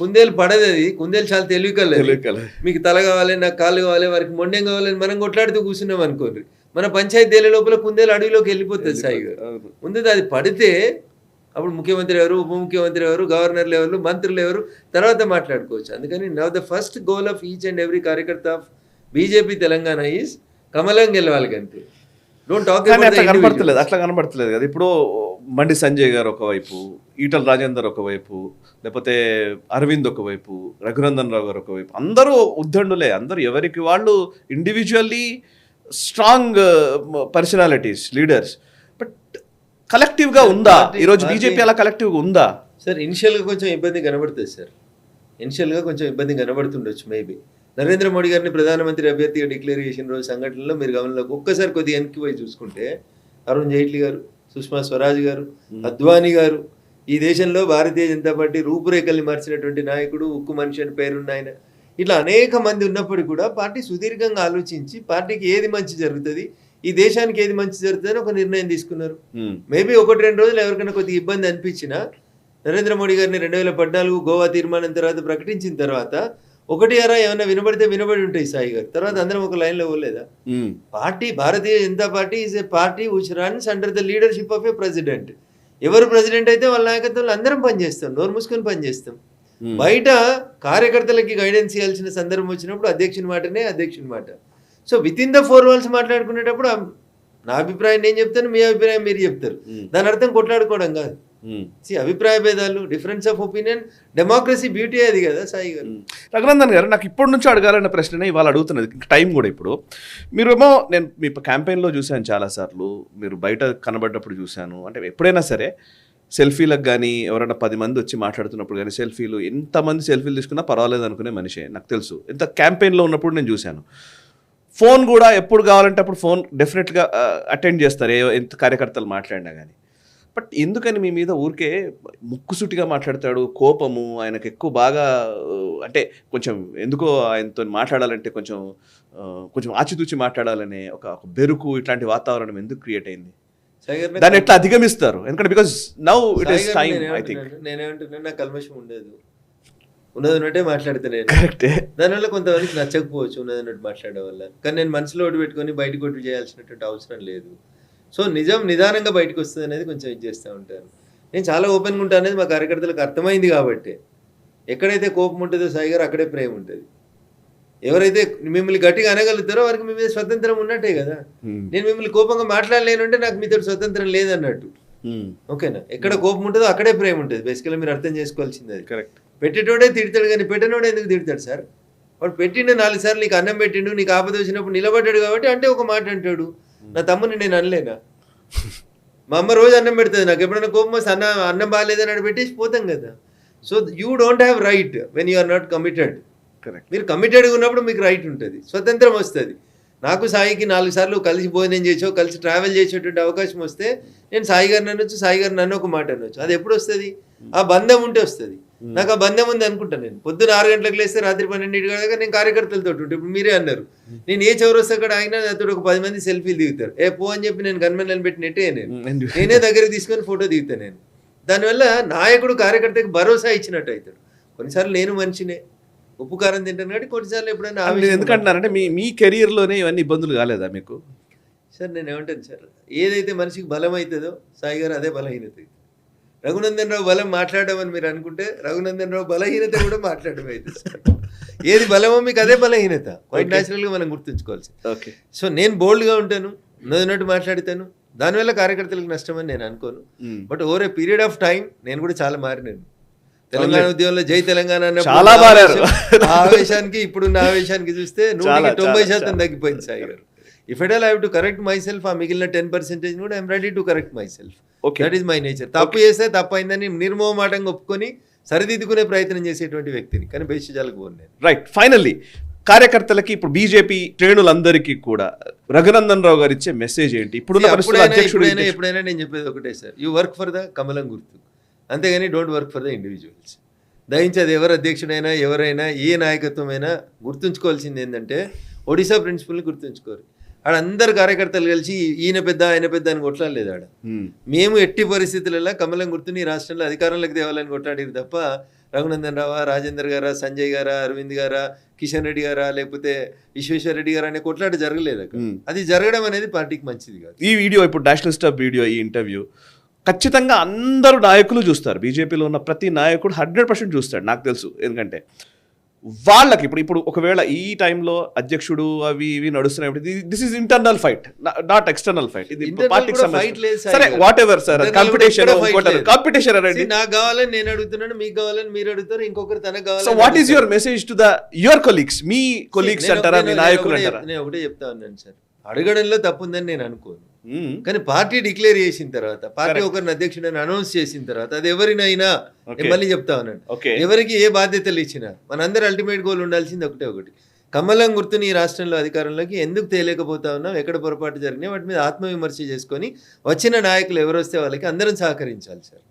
కుందేలు పడదు, అది కుందేలు చాలా తెలివికలేదు. మీకు తల కావాలి, నాకు కాళ్ళు కావాలి, వారికి మొండెం కావాలని మనం కొట్లాడుతూ కూర్చున్నాం అనుకోండి, మన పంచాయతీ లోపల కుందేలు అడవిలోకి వెళ్ళిపోతుంది సాయి గారు. ముందు అది పడితే అప్పుడు ముఖ్యమంత్రి ఎవరు, ఉప ముఖ్యమంత్రి ఎవరు, గవర్నర్లు ఎవరు, మంత్రులు ఎవరు తర్వాత మాట్లాడుకోవచ్చు. అందుకని now the first goal of each and every కార్యకర్త ఆఫ్ బీజేపీ తెలంగాణ ఈజ్ కమలం గెలవాలి. అంతే. డోంట్ టాక్ అట్లా కనబడతలేదు కదా. ఇప్పుడు బండి సంజయ్ గారు ఒకవైపు, ఈటల రాజేందర్ ఒకవైపు, లేకపోతే అరవింద్ ఒకవైపు, రఘునందన్ రావు గారు ఒకవైపు, అందరూ ఉద్దండులే. అందరూ ఎవరికి వాళ్ళు individually strong personalities, leaders. But collective గా ఉందా పార్టీ- ఈరోజు పార్టీ- బీజేపీ అలా కలెక్టివ్ గా ఉందా? సార్ ఇనిషియల్గా కొంచెం ఇబ్బంది కనబడుతుంది సార్. ఇనిషియల్గా కొంచెం ఇబ్బంది కనబడుతుండొచ్చు మేబీ. నరేంద్ర మోడీ గారిని ప్రధానమంత్రి అభ్యర్థిగా డిక్లేర్ చేసిన రోజు సంఘటనలో మీరు గమనంలోకి ఒక్కసారి కొద్దిగా వెనక్కి పోయి చూసుకుంటే అరుణ్ జైట్లీ గారు, సుష్మా స్వరాజ్ గారు, అద్వానీ గారు, ఈ దేశంలో భారతీయ జనతా పార్టీ రూపురేఖల్ని మార్చినటువంటి నాయకుడు, ఉక్కు మనిషి అని పేరున్న ఆయన, ఇట్లా అనేక మంది ఉన్నప్పటికీ కూడా పార్టీ సుదీర్ఘంగా ఆలోచించి పార్టీకి ఏది మంచి జరుగుతుంది, ఈ దేశానికి ఏది మంచి జరుగుతుంది అని ఒక నిర్ణయం తీసుకున్నారు. మేబీ 1-2 రోజులు ఎవరికైనా కొద్దిగా ఇబ్బంది అనిపించినా నరేంద్ర మోడీ గారిని 2014 గోవా తీర్మానం తర్వాత ప్రకటించిన తర్వాత ఒకటి అరా ఏమైనా వినబడితే వినబడి ఉంటాయి సాయి గారు. తర్వాత అందరం ఒక లైన్లో పోలేదా? Party Bharatiya Janata party is a party which runs under the leadership of A president. ఎవరు ప్రెసిడెంట్ అయితే వాళ్ళ నాయకత్వంలో అందరం పనిచేస్తాం, నోరు మూసుకొని పనిచేస్తాం. బయట కార్యకర్తలకి గైడెన్స్ ఇవ్వాల్సిన సందర్భం వచ్చినప్పుడు అధ్యక్షుని మాటనే అధ్యక్షుని మాట. So with in the 4 walls మాట్లాడుకునేటప్పుడు నా అభిప్రాయం నేను చెప్తాను, మీ అభిప్రాయం మీరు చెప్తారు. దాని అర్థం కొట్లాడుకోవడం కాదు. అభిప్రాయ భేదాలు, difference of opinion, democracy beauty అది కదా సాయి గారు. రఘునందన్ గారు, నాకు ఇప్పటి నుంచి అడగాలన్న ప్రశ్ననే ఇవాళ అడుగుతున్నది, టైం కూడా ఇప్పుడు. మీరేమో నేను మీ క్యాంపెయిన్లో చూశాను చాలాసార్లు, మీరు బయట కనబడ్డప్పుడు చూశాను. అంటే ఎప్పుడైనా సరే సెల్ఫీలకు కానీ ఎవరైనా 10 మంది వచ్చి మాట్లాడుతున్నప్పుడు కానీ సెల్ఫీలు, ఎంతమంది సెల్ఫీలు తీసుకున్నా పర్వాలేదు అనుకునే మనిషే నాకు తెలుసు. ఎంత క్యాంపెయిన్లో ఉన్నప్పుడు నేను చూశాను. ఫోన్ కూడా ఎప్పుడు కావాలంటే అప్పుడు ఫోన్ డెఫినెట్గా అటెండ్ చేస్తారు ఎంత కార్యకర్తలు మాట్లాడినా కానీ. బట్ ఎందుకని మీ మీద ఊరికే ముక్కుసూటిగా మాట్లాడతాడు, కోపము ఆయనకు ఎక్కువ బాగా, అంటే కొంచెం ఎందుకో ఆయనతో మాట్లాడాలంటే కొంచెం ఆచితూచి మాట్లాడాలనే ఒక బెరుకు, ఇట్లాంటి వాతావరణం ఎందుకు క్రియేట్ అయింది? దాన్ని ఎట్లా అధిగమిస్తారు? ఎందుకంటే because now it is time. I think నేనేమంటున్నా, నాకు కల్మషం ఉండదు, ఉన్నది ఉన్నట్టే మాట్లాడితే నేను. కరెక్టే. దానివల్ల కొంతమందికి నచ్చకపోవచ్చు ఉన్నది ఉన్నట్టు మాట్లాడడం వల్ల. కానీ నేను మనసులో ఒకటి పెట్టుకొని బయటకు ఒకటి చేయాల్సినటువంటి అవసరం లేదు. సో నిజం నిదానంగా బయటకు వస్తుంది అనేది కొంచెం ఇది చేస్తూ ఉంటాను. నేను చాలా ఓపెన్గా ఉంటాను అనేది మా కార్యకర్తలకు అర్థమైంది కాబట్టి. ఎక్కడైతే కోపం ఉంటుందో సాయి గారు, అక్కడే ప్రేమ ఉంటుంది. ఎవరైతే మిమ్మల్ని గట్టిగా అనగలుగుతారో వారికి మీ మీద స్వతంత్రం ఉన్నట్టే కదా. నేను మిమ్మల్ని కోపంగా మాట్లాడలేనంటే నాకు మీతో స్వతంత్రం లేదన్నట్టు. ఓకేనా? ఎక్కడ కోపం ఉంటుందో అక్కడే ప్రేమ ఉంటుంది. బేసికల్గా మీరు అర్థం చేసుకోవాల్సింది అది. కరెక్ట్. పెట్టేటోడే తిడతాడు కానీ పెట్టనోడే ఎందుకు తిడతాడు సార్? వాడు పెట్టిండు 4 సార్లు నీకు అన్నం పెట్టిండు, నీకు ఆపద వచ్చినప్పుడు నిలబడ్డాడు కాబట్టి అంటే ఒక మాట అంటాడు. నా తమ్ముని నేను అనలేనా? మా అమ్మ రోజు అన్నం పెడుతుంది, నాకు ఎప్పుడైనా కోపం వస్తే అన్నం బాగాలేదని అక్కడ పెట్టేసి పోతాం కదా. So you don't have right when you are not committed. Correct. మీరు కమిటెడ్గా ఉన్నప్పుడు మీకు రైట్ ఉంటుంది, స్వతంత్రం వస్తుంది. నాకు సాయికి 4 సార్లు కలిసి భోజనం చేసో కలిసి ట్రావెల్ చేసేటువంటి అవకాశం వస్తే నేను సాయి గారిని అనొచ్చు, సాయి గారు నన్ను ఒక మాట అనొచ్చు. అది ఎప్పుడు వస్తుంది? ఆ బంధం ఉంటే వస్తుంది. నాకు ఆ బంధం ఉంది అనుకుంటాను. నేను పొద్దున 6 గంటలకు లేస్తే రాత్రి 12 దాకా నేను కార్యకర్తలతో ఉంటే, ఇప్పుడు మీరే అన్నారు నేను ఏ చౌరస్తా అక్కడ ఆగినా నాతో ఒక 10 మంది సెల్ఫీలు దిగుతారు. పో అని చెప్పి నేను గన్మెన్లను పెట్టి నెట్టే నేనే దగ్గరికి తీసుకొని ఫోటో దిగుతాను నేను. దానివల్ల నాయకుడు కార్యకర్తకి భరోసా ఇచ్చినట్టు అవుతాడు. కొన్నిసార్లు నేను మనిషినే, ఉప్పు కారం తింటాను కాబట్టి కొన్నిసార్లు ఎప్పుడైనా ఎందుకంటున్నారంటే మీ కెరియర్లోనే ఇవన్నీ ఇబ్బందులు కాలేదా మీకు? సార్ నేను ఏమంటాను సార్, ఏదైతే మనిషికి బలం అవుతుందో సాయి గారు అదే బలహీనత. రఘునందన్ రావు బలం మాట్లాడడం అని మీరు అనుకుంటే రఘునందన్ రావు బలహీనత కూడా మాట్లాడడం అవుతుంది సార్. ఏది బలమో మీకు అదే బలహీనత. క్వైట్ న్యాచురల్గా మనం గుర్తుంచుకోవాల్సి. ఓకే. సో నేను బోల్డ్గా ఉంటాను, ఉన్నట్టు మాట్లాడతాను. దానివల్ల కార్యకర్తలకు నష్టం అని నేను అనుకోను. But over a period of time నేను కూడా చాలా మారినాను. తెలంగాణ ఉద్యమంలో జై తెలంగాణ చాలా మారారు. ఆవేశానికి ఇప్పుడున్న ఆవేశానికి చూస్తే 90% తగ్గిపోయింది సాయి గారు. If at all I have to correct my self, ఆ మిగిలిన 10% కూడా I'm ready to correct my self. That is my nature. తప్పు చేస్తే తప్పు అయిందని నిర్మోహమాటంగా ఒప్పుకొని సరిదిద్దుకునే ప్రయత్నం చేసేటువంటి వ్యక్తిని, కానీ బేసిజాలకు పోను నేను. రైట్. ఫైనల్లీ కార్యకర్తలకి, ఇప్పుడు బీజేపీ శ్రేణులందరికీ కూడా రఘునందన్ రావు గారు ఇచ్చే మెసేజ్ ఏంటి? ఇప్పుడు ఎప్పుడైనా నేను చెప్పేది ఒకటే sir, you work for the కమలం గుర్తు, అంతేగాని don't work for the individuals. దయించి అది ఎవరు అధ్యక్షుడైనా ఎవరైనా ఏ నాయకత్వమైనా గుర్తుంచుకోవాల్సింది ఏంటంటే ఒడిశా ప్రిన్సిపల్ని గుర్తుంచుకోరు. ఆడ అందరు కార్యకర్తలు కలిసి ఈయన పెద్ద ఆయన పెద్ద అని కొట్లాడలేదు. ఆడ మేము ఎట్టి పరిస్థితులలో కమలం గుర్తుని రాష్ట్రంలో అధికారంలోకి తేవాలని కొట్లాడారు తప్ప రఘునందన్ రావా, రాజేందర్ గారా, సంజయ్ గారా, అరవింద్ గారా, కిషన్ రెడ్డి గారా, లేకపోతే విశ్వేశ్వర రెడ్డి గారా అనే కొట్లాట జరగలేదు. అది జరగడం అనేది పార్టీకి మంచిది కాదు. ఈ వీడియో, ఇప్పుడు నేషనల్ స్టాప్ వీడియో, ఈ ఇంటర్వ్యూ ఖచ్చితంగా అందరూ నాయకులు చూస్తారు. బీజేపీలో ఉన్న ప్రతి నాయకుడు 100% చూస్తాడు, నాకు తెలుసు. ఎందుకంటే వాళ్ళకి ఇప్పుడు ఒకవేళ ఈ టైంలో అధ్యక్షుడు అవి ఇవి నడుస్తున్నాయి, this is internal fight, not external fight. ఇది పార్టీకి సరే, వాట్ ఎవర్ సార్, కాంపిటీషన్ అనేది నాకు కావాలని నేను అడుగుతున్నాను, మీకు కావాలని మీరు అడుగుతారు, ఇంకొకరు తనకు కావాలి. So what is your message to your colleagues? Me colleagues అంటారా, మీ నాయకులు అంటారా? నేను ఒకటే చెప్తా ఉన్నాను సార్, అడగడంలో తప్పు ఉందని నేను అనుకోను. మ్మ్. కానీ పార్టీ డిక్లేర్ చేసిన తర్వాత పార్టీ Correct. ఒకరిని అధ్యక్షుడని అనౌన్స్ చేసిన తర్వాత అది ఎవరినైనా Okay. నేను మళ్ళీ చెప్తా ఉన్నాను, ఓకే ఎవరికి ఏ బాధ్యతలు ఇచ్చినా మనందరి అల్టిమేట్ గోల్ ఉండాల్సింది ఒకటి కమలం గుర్తుని ఈ రాష్ట్రంలో అధికారంలోకి ఎందుకు తేలేకపోతా ఉన్నాం, ఎక్కడ పొరపాటు జరిగినాయి వాటి మీద ఆత్మవిమర్శ చేసుకొని వచ్చిన నాయకులు ఎవరు వస్తే వాళ్ళకి అందరం సహకరించాలి సార్.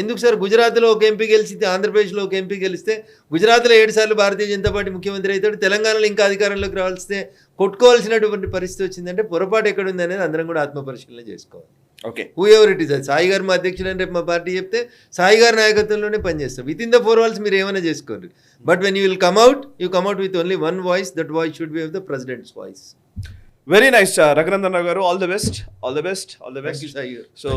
ఎందుకు సార్ గుజరాత్లో ఒక ఎంపీ గెలిస్తే, ఆంధ్రప్రదేశ్లో ఒక ఎంపీ గెలిస్తే, గుజరాత్లో 7 సార్లు భారతీయ జనతా పార్టీ ముఖ్యమంత్రి అవుతాడు, తెలంగాణలో ఇంకా అధికారంలోకి రావాల్స్తే కొట్టుకోవాల్సినటువంటి పరిస్థితి వచ్చిందంటే పొరపాటు ఎక్కడుంది అనేది అందరం కూడా ఆత్మపరిశీలన చేసుకోవాలి. Okay who ever it is, అది సాయి గారు మా అధ్యక్షుడు అని రేపు మా పార్టీ చెప్తే సాయి గారి నాయకత్వంలోనే పనిచేస్తాం. విత్ ఇన్ ద 4 walls మీరు ఏమైనా చేసుకోండి, but when you will come out with only one voice, that voice should be of the president's voice. Very nice Raghunandan Rao గారు, all the best, all the best, all the thank you best. Sai గారు. So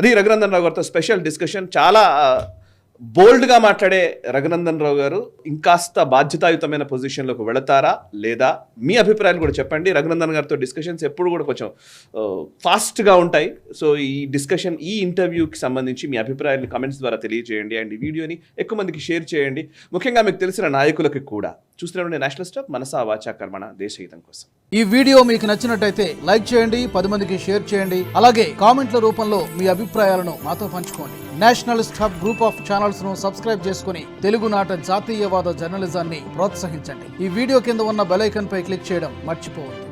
అది రఘునందన్ రావు గారితో special discussion. చాలా బోల్డ్గా మాట్లాడే రఘునందన్ రావు గారు ఇంకాస్త బాధ్యతాయుతమైన పొజిషన్లోకి వెళతారా లేదా, మీ అభిప్రాయాలు కూడా చెప్పండి. రఘునందన్ గారితో డిస్కషన్స్ ఎప్పుడు కూడా కొంచెం ఫాస్ట్గా ఉంటాయి. సో ఈ డిస్కషన్, ఈ ఇంటర్వ్యూకి సంబంధించి మీ అభిప్రాయాన్ని కమెంట్స్ ద్వారా తెలియజేయండి అండ్ ఈ వీడియోని ఎక్కువ మందికి షేర్ చేయండి, ముఖ్యంగా మీకు తెలిసిన నాయకులకి కూడా. చూస్తూనే నేషనల్ స్టాప్, మనసా వాచా కర్మణ, దేశహితం కోసం. ఈ వీడియో మీకు నచ్చినట్టయితే లైక్ చేయండి, 10 మందికి షేర్ చేయండి, అలాగే కామెంట్ల రూపంలో మీ అభిప్రాయాలను మాతో పంచుకోండి. National stop group of channels ను సబ్స్క్రైబ్ చేసుకుని తెలుగునాట జాతీయవాద జర్నలిజాన్ని ప్రోత్సహించండి. ఈ వీడియో కింద ఉన్న బెల్ ఐకాన్ పై క్లిక్ చేయడం మర్చిపోవద్దు.